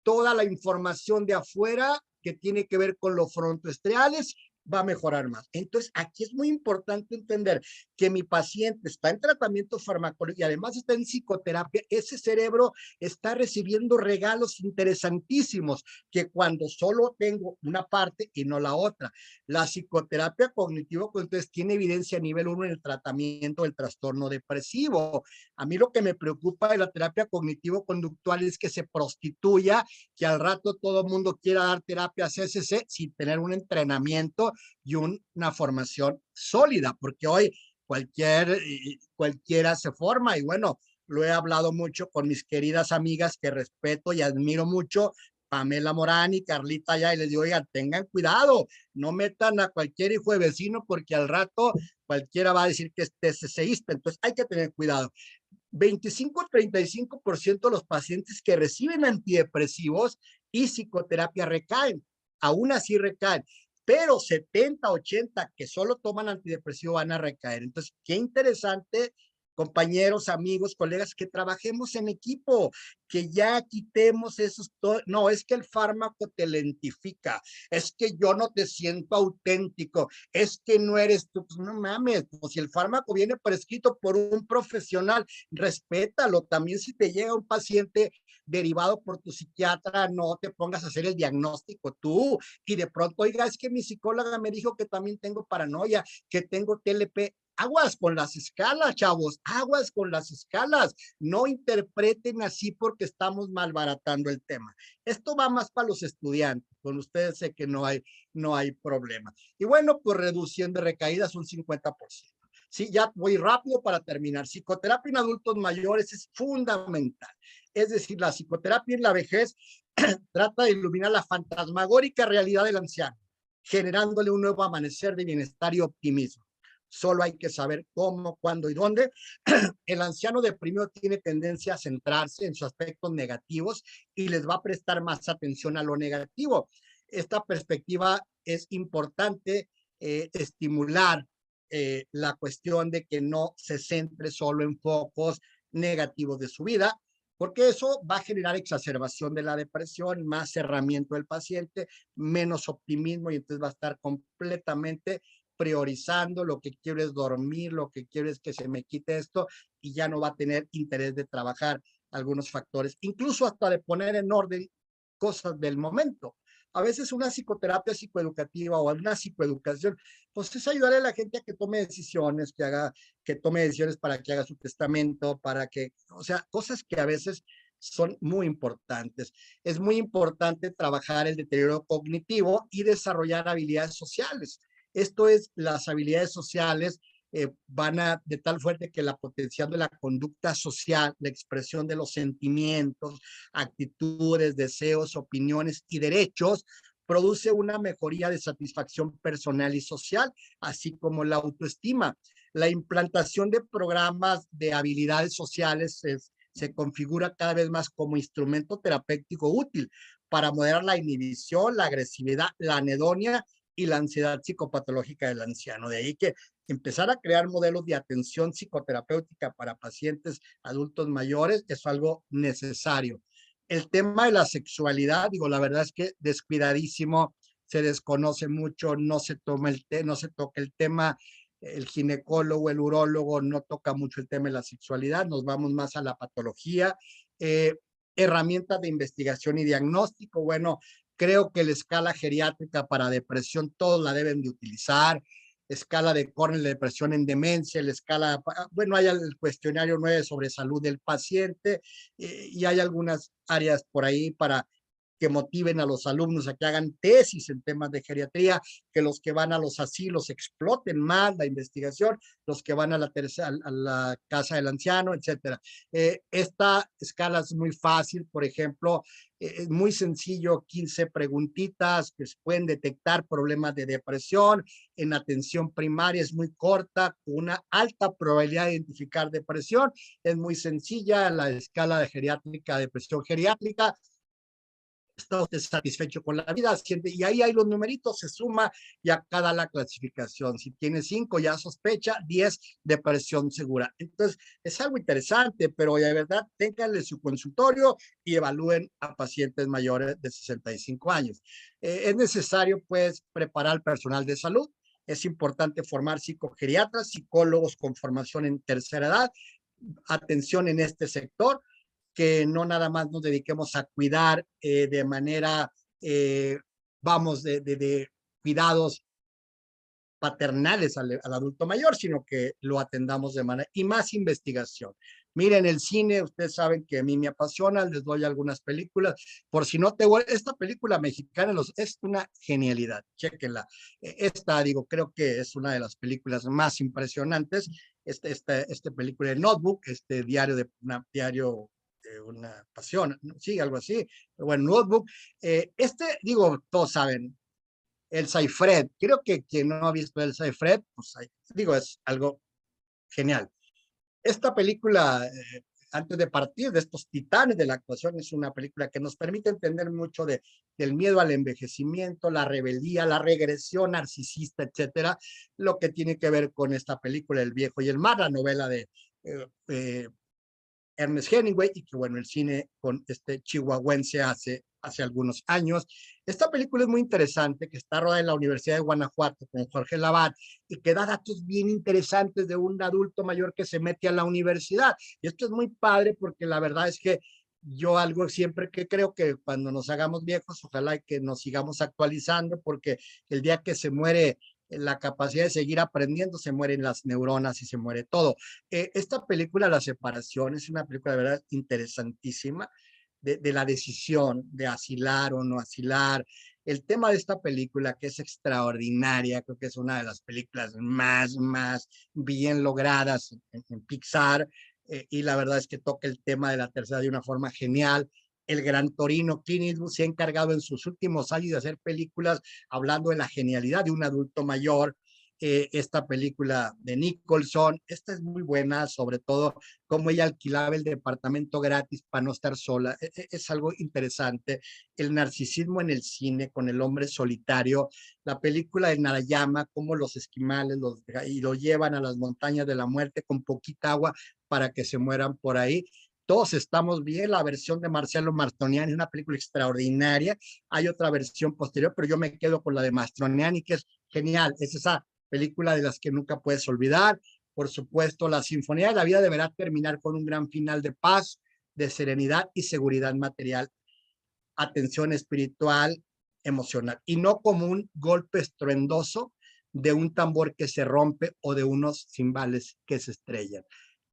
[SPEAKER 1] toda la información de afuera que tiene que ver con los frontoestriales va a mejorar más. Entonces, aquí es muy importante entender que mi paciente está en tratamiento farmacológico y además está en psicoterapia. Ese cerebro está recibiendo regalos interesantísimos que cuando solo tengo una parte y no la otra. La psicoterapia cognitivo, entonces, tiene evidencia a nivel 1 en el tratamiento del trastorno depresivo. A mí lo que me preocupa de la terapia cognitivo-conductual es que se prostituya, que al rato todo el mundo quiera dar terapia CCC sin tener un entrenamiento y una formación sólida, porque hoy cualquiera se forma. Y bueno, lo he hablado mucho con mis queridas amigas que respeto y admiro mucho, Pamela Morán y Carlita ya, y les digo, oigan, tengan cuidado, no metan a cualquier hijo de vecino porque al rato cualquiera va a decir que es TCCista. Entonces hay que tener cuidado. 25-35% de los pacientes que reciben antidepresivos y psicoterapia recaen, aún así recaen, pero 70-80 que solo toman antidepresivo van a recaer. Entonces, qué interesante, compañeros, amigos, colegas, que trabajemos en equipo, que ya quitemos esos, no, es que el fármaco te lentifica, es que yo no te siento auténtico, es que no eres tú, pues no mames, pues si el fármaco viene prescrito por un profesional, respétalo. También si te llega un paciente derivado por tu psiquiatra, no te pongas a hacer el diagnóstico tú, y de pronto, oiga, es que mi psicóloga me dijo que también tengo paranoia, que tengo TLP. Aguas con las escalas, chavos, aguas con las escalas. No interpreten así porque estamos malbaratando el tema. Esto va más para los estudiantes. Con ustedes sé que no hay problema. Y bueno, pues reduciendo recaídas un 50%. Sí, ya voy rápido para terminar. Psicoterapia en adultos mayores es fundamental. Es decir, la psicoterapia en la vejez trata de iluminar la fantasmagórica realidad del anciano, generándole un nuevo amanecer de bienestar y optimismo. Solo hay que saber cómo, cuándo y dónde. El anciano deprimido tiene tendencia a centrarse en sus aspectos negativos y les va a prestar más atención a lo negativo. Esta perspectiva es importante, estimular la cuestión de que no se centre solo en focos negativos de su vida, porque eso va a generar exacerbación de la depresión, más cerramiento del paciente, menos optimismo, y entonces va a estar completamente priorizando, lo que quiero es dormir, lo que quiero es que se me quite esto, y ya no va a tener interés de trabajar algunos factores, incluso hasta de poner en orden cosas del momento. A veces una psicoterapia psicoeducativa o una psicoeducación, pues es ayudarle a la gente a que tome decisiones, que tome decisiones para que haga su testamento, para que, o sea, cosas que a veces son muy importantes. Es muy importante trabajar el deterioro cognitivo y desarrollar habilidades sociales. Esto es, las habilidades sociales van a de tal fuerte que la potencial de la conducta social, la expresión de los sentimientos, actitudes, deseos, opiniones y derechos, produce una mejoría de satisfacción personal y social, así como la autoestima. La implantación de programas de habilidades sociales se configura cada vez más como instrumento terapéutico útil para moderar la inhibición, la agresividad, la anedonia y la ansiedad psicopatológica del anciano. De ahí que empezar a crear modelos de atención psicoterapéutica para pacientes adultos mayores es algo necesario. El tema de la sexualidad, digo, la verdad es que descuidadísimo, se desconoce mucho, no se toca el tema. El ginecólogo, el urólogo no toca mucho el tema de la sexualidad, nos vamos más a la patología. Herramientas de investigación y diagnóstico, bueno, creo que la escala geriátrica para depresión todos la deben de utilizar, escala de Cornell de depresión en demencia, la escala, bueno, hay el cuestionario 9 sobre salud del paciente, y hay algunas áreas por ahí para que motiven a los alumnos a que hagan tesis en temas de geriatría, que los que van a los asilos exploten más la investigación, los que van a la casa del anciano, etcétera. Esta escala es muy fácil, por ejemplo, es muy sencillo, 15 preguntitas que se pueden detectar problemas de depresión. En atención primaria es muy corta, con una alta probabilidad de identificar depresión. Es muy sencilla la escala de geriátrica, depresión geriátrica. Está usted satisfecho con la vida, y ahí hay los numeritos, se suma y acá da la clasificación. Si tiene 5, ya sospecha, 10, depresión segura. Entonces, es algo interesante, pero de verdad, ténganle su consultorio y evalúen a pacientes mayores de 65 años. Es necesario, pues, preparar al personal de salud. Es importante formar psicogeriatras, psicólogos con formación en tercera edad, atención en este sector, que no nada más nos dediquemos a cuidar de manera, vamos, de cuidados paternales al adulto mayor, sino que lo atendamos de manera, y más investigación. Miren el cine, ustedes saben que a mí me apasiona, les doy algunas películas, por si no te esta película mexicana es una genialidad, chéquenla. Esta, digo, creo que es una de las películas más impresionantes, esta película de Notebook, diario de una pasión, ¿no? Sí, algo así, bueno, Notebook, digo, todos saben, Elsa y Fred. Creo que quien no ha visto Elsa y Fred, pues digo, es algo genial. Esta película, antes de partir de estos titanes de la actuación, es una película que nos permite entender mucho del miedo al envejecimiento, la rebeldía, la regresión narcisista, etcétera, lo que tiene que ver con esta película El viejo y el mar, la novela de Ernest Hemingway, y que bueno, el cine con este chihuahuense hace algunos años. Esta película es muy interesante, que está rodada en la Universidad de Guanajuato con Jorge Lavat, y que da datos bien interesantes de un adulto mayor que se mete a la universidad. Y esto es muy padre porque la verdad es que yo algo siempre que creo que cuando nos hagamos viejos, ojalá que nos sigamos actualizando, porque el día que se muere la capacidad de seguir aprendiendo, se mueren las neuronas y se muere todo. Esta película, La Separación, es una película de verdad interesantísima de la decisión de asilar o no asilar. El tema de esta película, que es extraordinaria, creo que es una de las películas más bien logradas en Pixar, y la verdad es que toca el tema de la tercera de una forma genial. El gran Torino, Clint Eastwood, se ha encargado en sus últimos años de hacer películas hablando de la genialidad de un adulto mayor. Esta película de Nicholson, esta es muy buena, sobre todo cómo ella alquilaba el departamento gratis para no estar sola. Es algo interesante. El narcisismo en el cine con el hombre solitario, la película de Narayama, cómo los esquimales y lo llevan a las montañas de la muerte con poquita agua para que se mueran por ahí. Todos estamos bien, la versión de Marcello Mastroianni es una película extraordinaria. Hay otra versión posterior, pero yo me quedo con la de Mastroianni, que es genial. Es esa película de las que nunca puedes olvidar. Por supuesto, la Sinfonía de la Vida deberá terminar con un gran final de paz, de serenidad y seguridad material, atención espiritual, emocional, y no como un golpe estruendoso de un tambor que se rompe o de unos cimbales que se estrellan.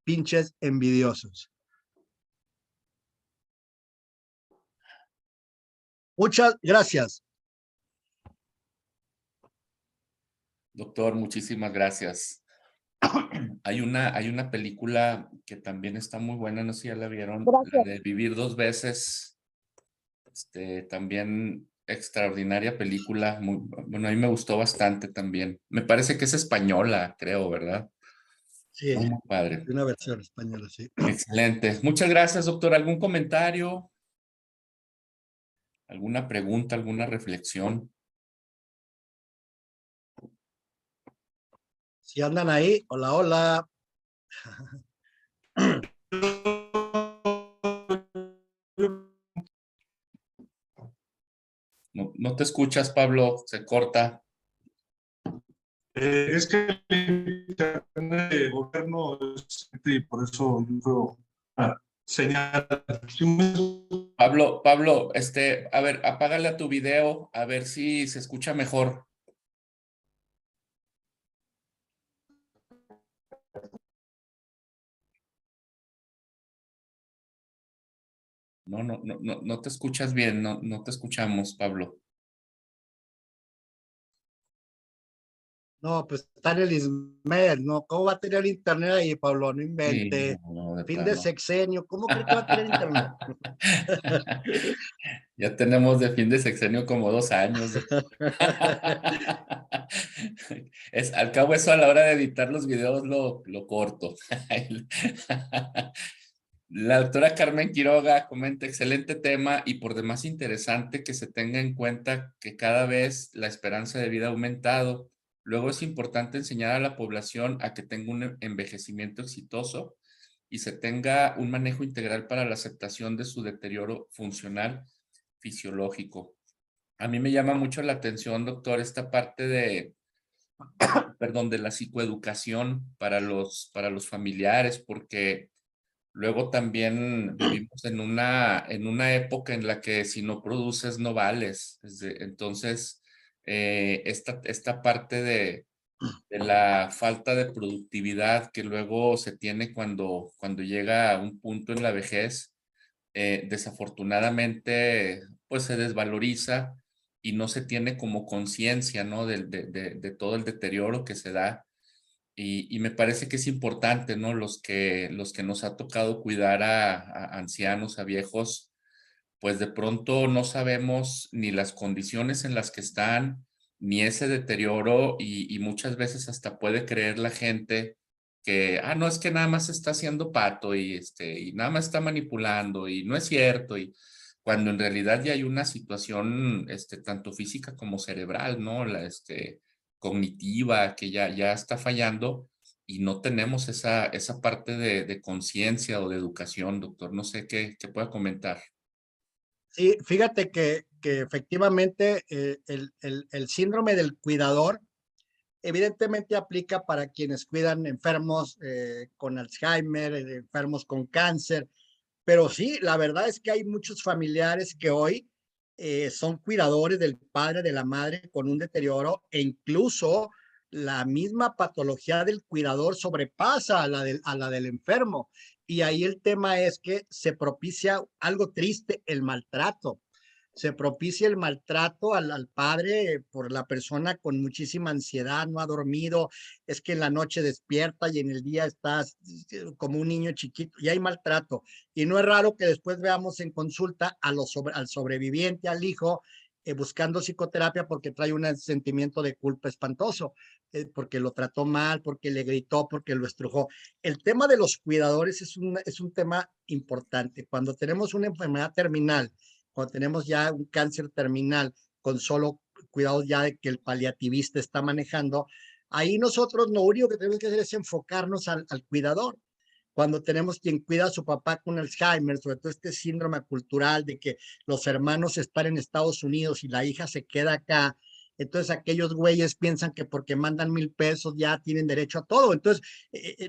[SPEAKER 1] Pinches envidiosos. Muchas gracias.
[SPEAKER 2] Doctor, muchísimas gracias. Hay una película que también está muy buena, no sé si ya la vieron, la de Vivir dos veces. También extraordinaria película. Bueno, a mí me gustó bastante también. Me parece que es española, creo, ¿verdad?
[SPEAKER 1] Sí,
[SPEAKER 2] Muy padre.
[SPEAKER 1] una versión española, sí.
[SPEAKER 2] Excelente. Muchas gracias, doctor. ¿Algún comentario? ¿Alguna pregunta? ¿Alguna reflexión?
[SPEAKER 1] Si andan ahí, hola, hola.
[SPEAKER 2] No, no te escuchas, Pablo. Se corta.
[SPEAKER 3] Es que el internet de gobierno es, y por eso yo creo señal.
[SPEAKER 2] Pablo, a ver, apágale a tu video, a ver si se escucha mejor. No te escuchas bien, no te escuchamos, Pablo.
[SPEAKER 1] No, pues está en el ISMED, ¿no? ¿Cómo va a tener internet ahí, Pablo? No
[SPEAKER 2] Sí,
[SPEAKER 1] invente.
[SPEAKER 2] no, de
[SPEAKER 1] Fin de
[SPEAKER 2] plano.
[SPEAKER 1] sexenio, ¿cómo cree que va a tener internet?
[SPEAKER 2] Ya tenemos de fin de sexenio como 2 años. Al cabo eso a la hora de editar los videos lo corto. La doctora Carmen Quiroga comenta, excelente tema y por demás interesante que se tenga en cuenta que cada vez la esperanza de vida ha aumentado. Luego es importante enseñar a la población a que tenga un envejecimiento exitoso y se tenga un manejo integral para la aceptación de su deterioro funcional fisiológico. A mí me llama mucho la atención, doctor, esta parte de la psicoeducación para los familiares, porque luego también vivimos en una época en la que si no produces no vales. Entonces, esta parte de la falta de productividad que luego se tiene cuando llega a un punto en la vejez, desafortunadamente, pues se desvaloriza y no se tiene como conciencia, ¿no? De todo el deterioro que se da. Y me parece que es importante, ¿no? Los que nos ha tocado cuidar a ancianos, a viejos, pues de pronto no sabemos ni las condiciones en las que están, ni ese deterioro, y muchas veces hasta puede creer la gente no, es que nada más está haciendo pato y nada más está manipulando y no es cierto, y cuando en realidad ya hay una situación, tanto física como cerebral, ¿no? Cognitiva, que ya está fallando y no tenemos esa parte de conciencia o de educación, doctor. No sé qué pueda comentar.
[SPEAKER 1] Sí, fíjate que efectivamente el síndrome del cuidador evidentemente aplica para quienes cuidan enfermos con Alzheimer, enfermos con cáncer, pero sí, la verdad es que hay muchos familiares que hoy son cuidadores del padre, de la madre con un deterioro e incluso la misma patología del cuidador sobrepasa a la del enfermo. Y ahí el tema es que se propicia algo triste, el maltrato. Se propicia el maltrato al padre por la persona con muchísima ansiedad, no ha dormido, es que en la noche despierta y en el día estás como un niño chiquito y hay maltrato. Y no es raro que después veamos en consulta al sobreviviente, al hijo, buscando psicoterapia porque trae un sentimiento de culpa espantoso, porque lo trató mal, porque le gritó, porque lo estrujó. El tema de los cuidadores es un tema importante. Cuando tenemos una enfermedad terminal, cuando tenemos ya un cáncer terminal con solo cuidados ya de que el paliativista está manejando, ahí nosotros lo único que tenemos que hacer es enfocarnos al cuidador. Cuando tenemos quien cuida a su papá con Alzheimer, sobre todo este síndrome cultural de que los hermanos están en Estados Unidos y la hija se queda acá, entonces aquellos güeyes piensan que porque mandan 1,000 pesos ya tienen derecho a todo. Entonces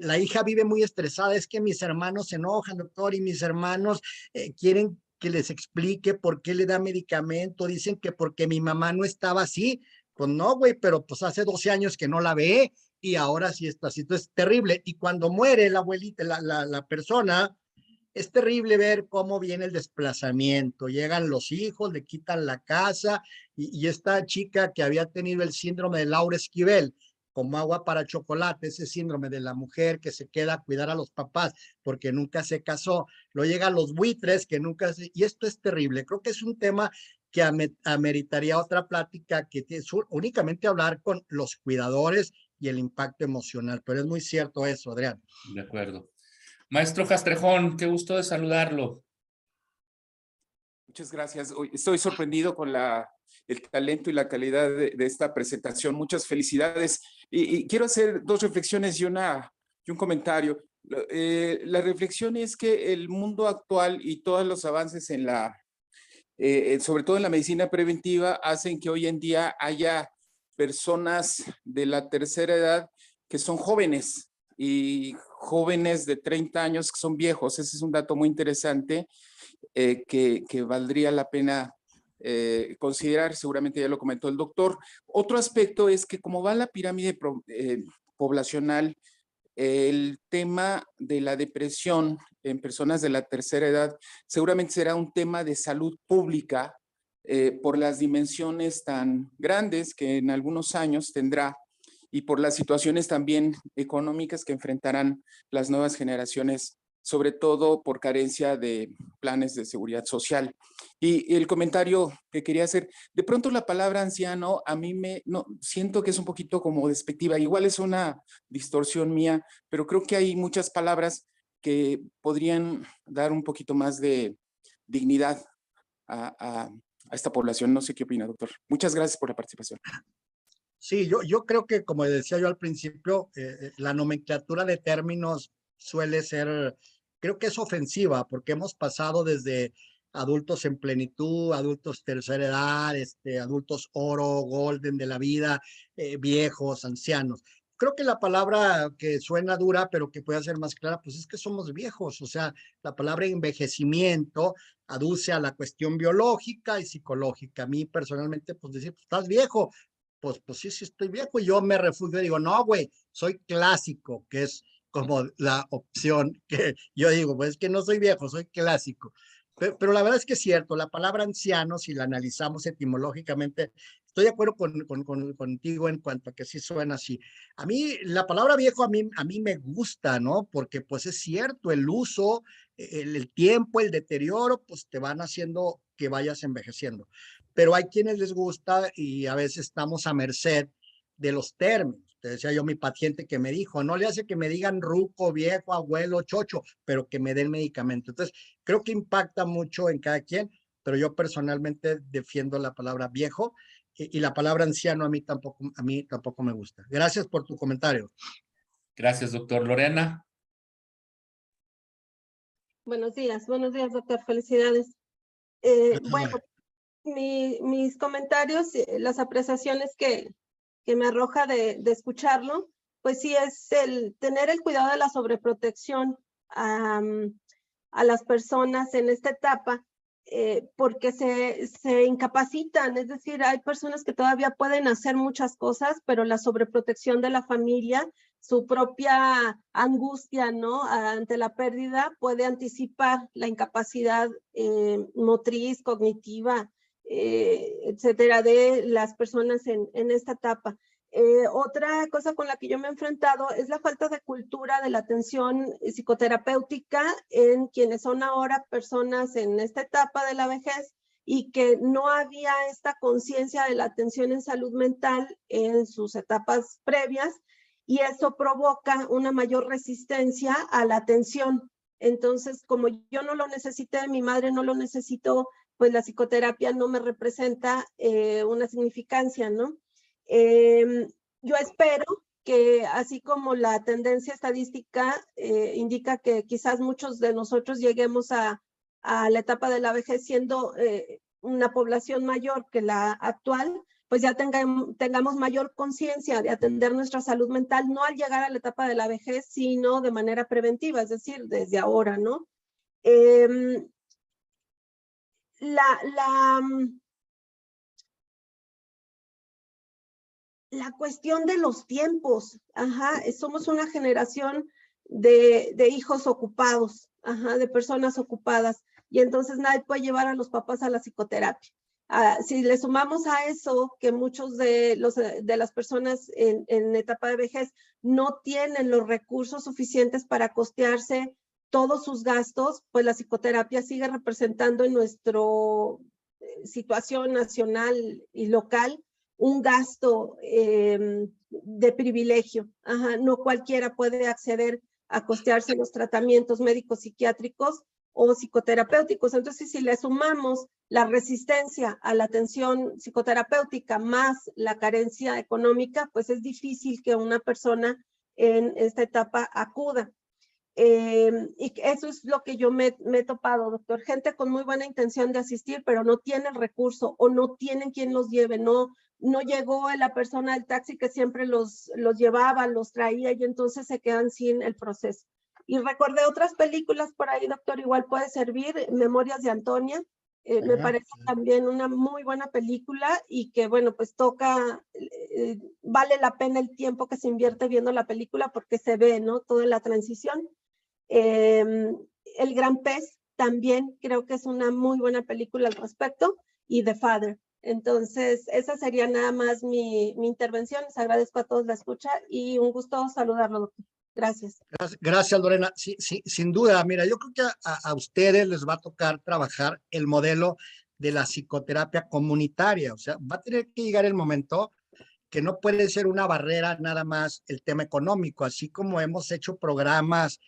[SPEAKER 1] la hija vive muy estresada, es que mis hermanos se enojan, doctor, y mis hermanos quieren que les explique por qué le da medicamento, dicen que porque mi mamá no estaba así. Pues no, güey, pero pues hace 12 años que no la ve y ahora sí está así. Entonces es terrible. Y cuando muere la abuelita, la persona, es terrible ver cómo viene el desplazamiento. Llegan los hijos, le quitan la casa y esta chica que había tenido el síndrome de Laura Esquivel, como agua para chocolate, ese síndrome de la mujer que se queda a cuidar a los papás porque nunca se casó, luego llegan los buitres que nunca se... Y esto es terrible. Creo que es un tema que ameritaría otra plática que es únicamente hablar con los cuidadores y el impacto emocional, pero es muy cierto eso, Adrián.
[SPEAKER 2] De acuerdo. Maestro Castrejón, qué gusto de saludarlo.
[SPEAKER 4] Muchas gracias. Estoy sorprendido con el talento y la calidad de esta presentación. Muchas felicidades. Y quiero hacer dos reflexiones y un comentario. La reflexión es que el mundo actual y todos los avances sobre todo en la medicina preventiva, hacen que hoy en día haya personas de la tercera edad que son jóvenes y jóvenes de 30 años que son viejos. Ese es un dato muy interesante que valdría la pena considerar. Seguramente ya lo comentó el doctor. Otro aspecto es que como va la pirámide poblacional, el tema de la depresión en personas de la tercera edad seguramente será un tema de salud pública por las dimensiones tan grandes que en algunos años tendrá y por las situaciones también económicas que enfrentarán las nuevas generaciones, sobre todo por carencia de planes de seguridad social. Y el comentario que quería hacer, de pronto la palabra anciano a mí siento que es un poquito como despectiva, igual es una distorsión mía, pero creo que hay muchas palabras que podrían dar un poquito más de dignidad a esta población. No sé qué opina, doctor. Muchas gracias por la participación.
[SPEAKER 1] Sí, yo creo que, como decía yo al principio, la nomenclatura de términos suele ser, creo que es ofensiva, porque hemos pasado desde adultos en plenitud, adultos tercera edad, adultos oro, golden de la vida, viejos, ancianos. Creo que la palabra que suena dura, pero que puede ser más clara, pues es que somos viejos. O sea, la palabra envejecimiento aduce a la cuestión biológica y psicológica. A mí personalmente, pues decir, pues estás viejo, pues sí, sí estoy viejo y yo me refugio y digo, no, güey, soy clásico, que es como la opción que yo digo, pues es que no soy viejo, soy clásico. Pero la verdad es que es cierto, la palabra anciano, si la analizamos etimológicamente, estoy de acuerdo contigo en cuanto a que sí suena así. A mí, la palabra viejo a mí me gusta, ¿no? Porque pues es cierto, el uso, el tiempo, el deterioro, pues te van haciendo que vayas envejeciendo, pero hay quienes les gusta y a veces estamos a merced de los términos. te decía yo, mi paciente que me dijo, no le hace que me digan ruco, viejo, abuelo, chocho, pero que me den medicamento. Entonces, creo que impacta mucho en cada quien, pero yo personalmente defiendo la palabra viejo y la palabra anciano a mí tampoco me gusta. Gracias por tu comentario.
[SPEAKER 2] Gracias, doctor. Lorena.
[SPEAKER 5] Buenos días, doctor. Felicidades. Bueno, mis comentarios, las apreciaciones que me arroja de escucharlo, pues sí es el tener el cuidado de la sobreprotección a las personas en esta etapa, porque se incapacitan, es decir, hay personas que todavía pueden hacer muchas cosas, pero la sobreprotección de la familia, su propia angustia, ¿no? Ante la pérdida puede anticipar la incapacidad motriz, cognitiva, etcétera, de las personas en esta etapa. Otra cosa con la que yo me he enfrentado es la falta de cultura de la atención psicoterapéutica en quienes son ahora personas en esta etapa de la vejez y que no había esta conciencia de la atención en salud mental en sus etapas previas, y eso provoca una mayor resistencia a la atención. Entonces, como yo no lo necesité, mi madre no lo necesitó, pues la psicoterapia no me representa una significancia, ¿no? Yo espero que así como la tendencia estadística indica que quizás muchos de nosotros lleguemos a la etapa de la vejez siendo una población mayor que la actual, pues ya tengamos mayor conciencia de atender nuestra salud mental, no al llegar a la etapa de la vejez, sino de manera preventiva, es decir, desde ahora, ¿no? La cuestión de los tiempos, somos una generación de hijos ocupados, de personas ocupadas, y entonces nadie puede llevar a los papás a la psicoterapia. Si le sumamos a eso que muchos de las personas en etapa de vejez no tienen los recursos suficientes para costearse todos sus gastos, pues la psicoterapia sigue representando en nuestra situación nacional y local un gasto de privilegio. No cualquiera puede acceder a costearse los tratamientos médicos psiquiátricos o psicoterapéuticos. Entonces, si le sumamos la resistencia a la atención psicoterapéutica más la carencia económica, pues es difícil que una persona en esta etapa acuda. Y eso es lo que yo me he topado, doctor. Gente con muy buena intención de asistir, pero no tiene el recurso o no tienen quien los lleve, no llegó la persona del taxi que siempre los llevaba, los traía, y entonces se quedan sin el proceso. Y recordé otras películas por ahí, doctor, igual puede servir, Memorias de Antonia, me parece también una muy buena película y que, bueno, pues toca, vale la pena el tiempo que se invierte viendo la película porque se ve, ¿no? Toda la transición. El Gran Pez también creo que es una muy buena película al respecto, y The Father. Entonces, esa sería nada más mi intervención. Les agradezco a todos la escucha y un gusto saludarlo, doctor. Gracias.
[SPEAKER 1] Gracias, Lorena. Sí, sin duda. Mira, yo creo que a ustedes les va a tocar trabajar el modelo de la psicoterapia comunitaria. O sea, va a tener que llegar el momento que no puede ser una barrera nada más el tema económico, así como hemos hecho programas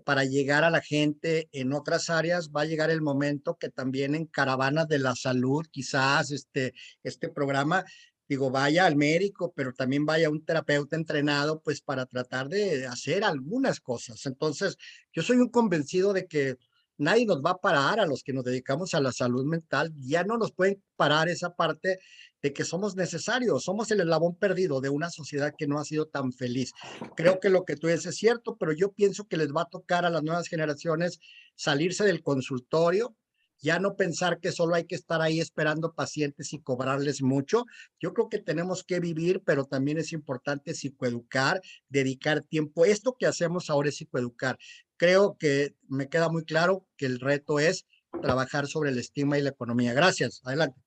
[SPEAKER 1] para llegar a la gente en otras áreas, va a llegar el momento que también en Caravanas de la Salud, quizás este programa, digo, vaya al médico, pero también vaya un terapeuta entrenado, pues para tratar de hacer algunas cosas. Entonces, yo soy un convencido de que nadie nos va a parar a los que nos dedicamos a la salud mental, ya no nos pueden parar esa parte de que somos necesarios, somos el eslabón perdido de una sociedad que no ha sido tan feliz. Creo que lo que tú dices es cierto, pero yo pienso que les va a tocar a las nuevas generaciones salirse del consultorio, ya no pensar que solo hay que estar ahí esperando pacientes y cobrarles mucho. Yo creo que tenemos que vivir, pero también es importante psicoeducar, dedicar tiempo. Esto que hacemos ahora es psicoeducar. Creo que me queda muy claro que el reto es trabajar sobre el estigma y la economía. Gracias. Adelante.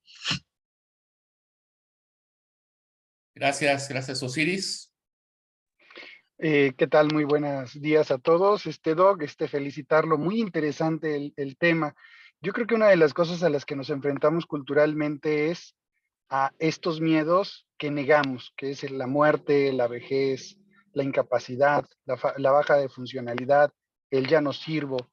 [SPEAKER 2] Gracias, Osiris.
[SPEAKER 6] ¿Qué tal? Muy buenos días a todos. Doc, felicitarlo. Muy interesante el tema. Yo creo que una de las cosas a las que nos enfrentamos culturalmente es a estos miedos que negamos, que es la muerte, la vejez, la incapacidad, la baja de funcionalidad, el ya no sirvo,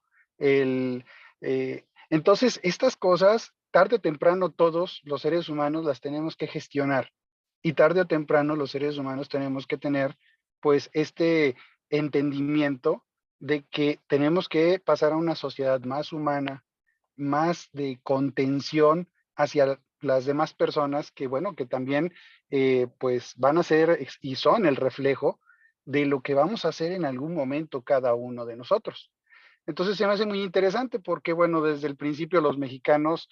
[SPEAKER 6] entonces estas cosas, tarde o temprano todos los seres humanos las tenemos que gestionar y tarde o temprano los seres humanos tenemos que tener pues este entendimiento de que tenemos que pasar a una sociedad más humana, más de contención hacia las demás personas que, bueno, que también pues van a ser y son el reflejo de lo que vamos a hacer en algún momento cada uno de nosotros. Entonces se me hace muy interesante porque, bueno, desde el principio los mexicanos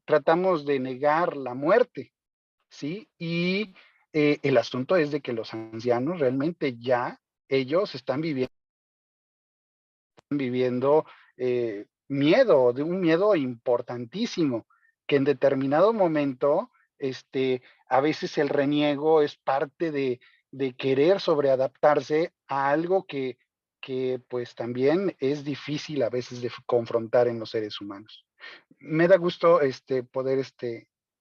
[SPEAKER 6] tratamos de negar la muerte, ¿sí? Y el asunto es de que los ancianos realmente ya ellos están viviendo miedo, de un miedo importantísimo, que en determinado momento, a veces el reniego es parte de querer sobreadaptarse a algo que pues también es difícil a veces de confrontar en los seres humanos. Me da gusto poder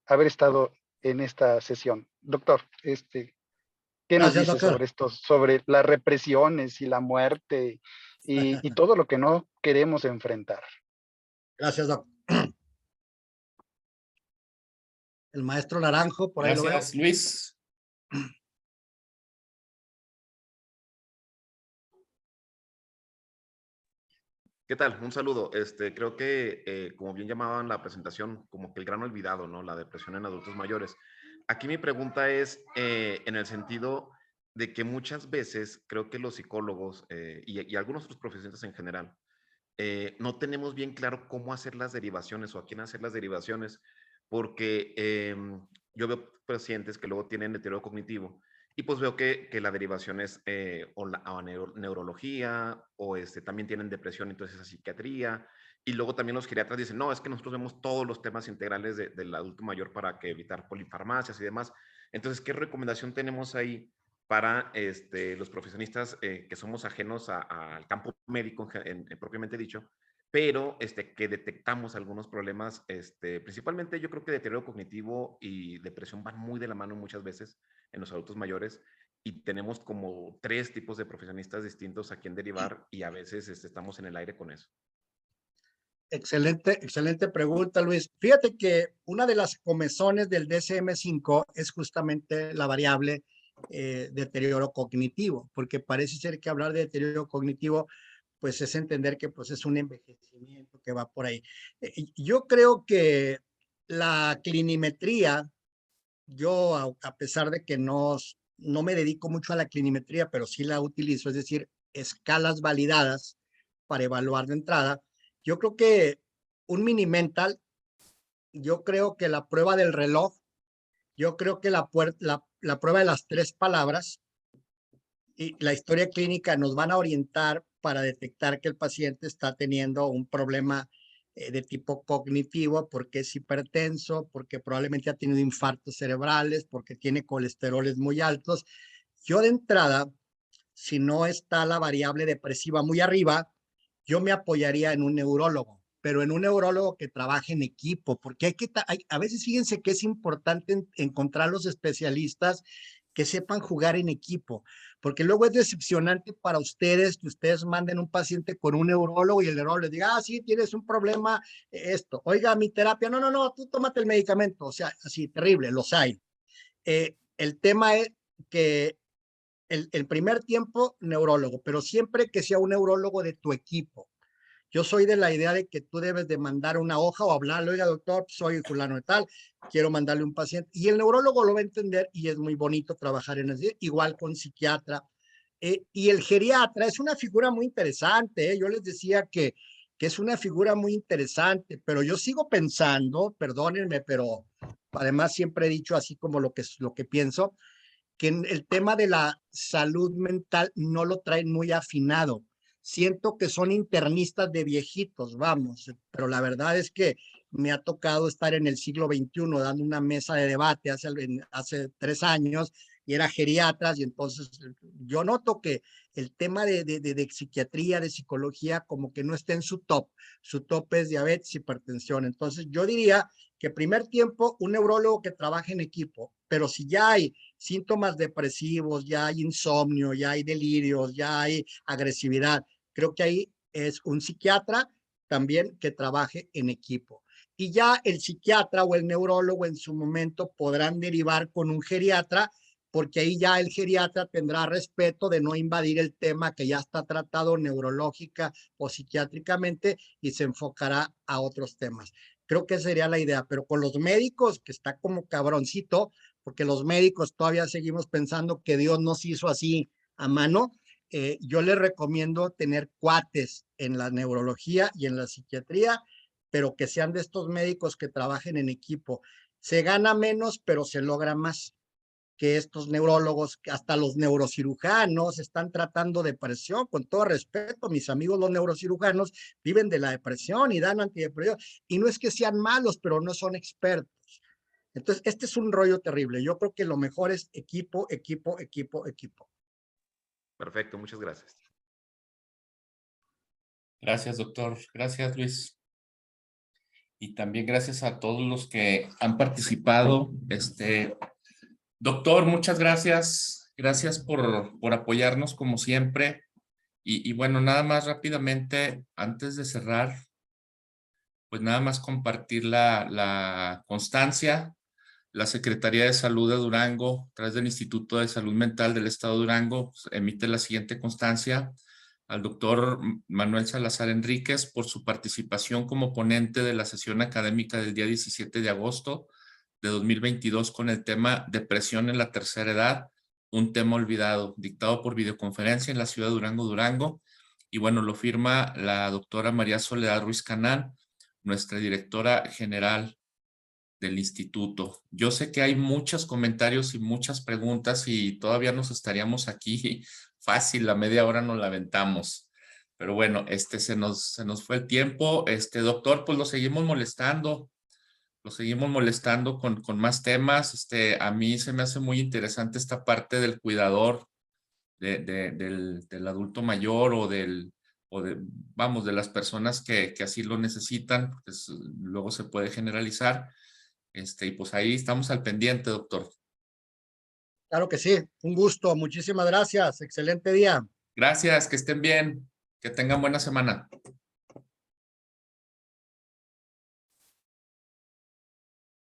[SPEAKER 6] haber estado en esta sesión. Doctor, ¿qué nos
[SPEAKER 1] Gracias,
[SPEAKER 6] dice
[SPEAKER 1] doctor.
[SPEAKER 6] sobre esto, sobre las represiones y la muerte y todo lo que no queremos enfrentar?
[SPEAKER 1] Gracias, doctor. El maestro Naranjo, por ahí lo veo.
[SPEAKER 2] Gracias, Luis.
[SPEAKER 7] ¿Qué tal? Un saludo. Creo que, como bien llamaban la presentación, como que el gran olvidado, ¿no? La depresión en adultos mayores. Aquí mi pregunta es en el sentido de que muchas veces creo que los psicólogos y algunos otros profesionales en general no tenemos bien claro cómo hacer las derivaciones o a quién hacer las derivaciones, porque yo veo pacientes que luego tienen deterioro cognitivo y pues veo que la derivación es o neurología o también tienen depresión, entonces a psiquiatría. Y luego también los geriatras dicen, no, es que nosotros vemos todos los temas integrales del adulto mayor para que evitar polifarmacias y demás. Entonces, ¿qué recomendación tenemos ahí para los profesionistas que somos ajenos al campo médico propiamente dicho, pero que detectamos algunos problemas, principalmente yo creo que deterioro cognitivo y depresión van muy de la mano muchas veces en los adultos mayores y tenemos como 3 tipos de profesionistas distintos a quien derivar y a veces estamos en el aire con eso.
[SPEAKER 1] Excelente pregunta, Luis. Fíjate que una de las comezones del DSM-5 es justamente la variable deterioro cognitivo, porque parece ser que hablar de deterioro cognitivo pues es entender que pues es un envejecimiento que va por ahí. Yo creo que la clinimetría, yo a pesar de que no me dedico mucho a la clinimetría, pero sí la utilizo, es decir, escalas validadas para evaluar de entrada. Yo creo que un mini mental, yo creo que la prueba del reloj, yo creo que la prueba de las 3 palabras y la historia clínica nos van a orientar para detectar que el paciente está teniendo un problema de tipo cognitivo, porque es hipertenso, porque probablemente ha tenido infartos cerebrales, porque tiene colesteroles muy altos. Yo de entrada, si no está la variable depresiva muy arriba, yo me apoyaría en un neurólogo, pero en un neurólogo que trabaje en equipo, porque a veces fíjense que es importante encontrar los especialistas que sepan jugar en equipo, porque luego es decepcionante para ustedes que ustedes manden un paciente con un neurólogo y el neurólogo les diga, sí, tienes un problema, oiga, mi terapia, no, tú tómate el medicamento, o sea, así, terrible, los hay. El tema es que el primer tiempo, neurólogo, pero siempre que sea un neurólogo de tu equipo. Yo soy de la idea de que tú debes de mandar una hoja o hablarle, oiga, doctor, soy fulano de tal, quiero mandarle un paciente. Y el neurólogo lo va a entender y es muy bonito trabajar en eso, igual con psiquiatra. Y el geriatra es una figura muy interesante. Yo les decía que es una figura muy interesante, pero yo sigo pensando, perdónenme, pero además siempre he dicho así como lo que pienso, que el tema de la salud mental no lo traen muy afinado. Siento que son internistas de viejitos, vamos, pero la verdad es que me ha tocado estar en el siglo XXI dando una mesa de debate hace 3 años y era geriatras, y entonces yo noto que el tema de psiquiatría, de psicología, como que no está en su top es diabetes, hipertensión. Entonces yo diría que primer tiempo un neurólogo que trabaje en equipo, pero si ya hay síntomas depresivos, ya hay insomnio, ya hay delirios, ya hay agresividad, creo que ahí es un psiquiatra también que trabaje en equipo. Y ya el psiquiatra o el neurólogo en su momento podrán derivar con un geriatra, porque ahí ya el geriatra tendrá respeto de no invadir el tema que ya está tratado neurológica o psiquiátricamente y se enfocará a otros temas. Creo que sería la idea, pero con los médicos, que está como cabroncito, porque los médicos todavía seguimos pensando que Dios nos hizo así a mano, yo les recomiendo tener cuates en la neurología y en la psiquiatría, pero que sean de estos médicos que trabajen en equipo. Se gana menos, pero se logra más que estos neurólogos, que hasta los neurocirujanos están tratando depresión. Con todo respeto, mis amigos los neurocirujanos viven de la depresión y dan antidepresivos, y no es que sean malos, pero no son expertos. Entonces, este es un rollo terrible. Yo creo que lo mejor es equipo, equipo, equipo, equipo.
[SPEAKER 7] Perfecto, muchas gracias.
[SPEAKER 2] Gracias, doctor. Gracias, Luis. Y también gracias a todos los que han participado. Doctor, muchas gracias. Gracias por apoyarnos como siempre. Y bueno, nada más rápidamente, antes de cerrar, pues nada más compartir la constancia. La Secretaría de Salud de Durango, a través del Instituto de Salud Mental del Estado de Durango, emite la siguiente constancia al doctor Manuel Salazar Enríquez por su participación como ponente de la sesión académica del día 17 de agosto de 2022 con el tema Depresión en la tercera edad, un tema olvidado, dictado por videoconferencia en la ciudad de Durango. Y bueno, lo firma la doctora María Soledad Ruiz Canán, nuestra directora general del instituto. Yo sé que hay muchos comentarios y muchas preguntas y todavía nos estaríamos aquí fácil, la media hora nos la aventamos. Pero bueno, se nos fue el tiempo. Doctor, pues lo seguimos molestando con más temas. A mí se me hace muy interesante esta parte del cuidador, del adulto mayor vamos, de las personas que así lo necesitan, pues luego se puede generalizar. Y pues ahí estamos al pendiente, doctor.
[SPEAKER 1] Claro que sí, un gusto, muchísimas gracias, excelente día.
[SPEAKER 2] Gracias, que estén bien, que tengan buena semana.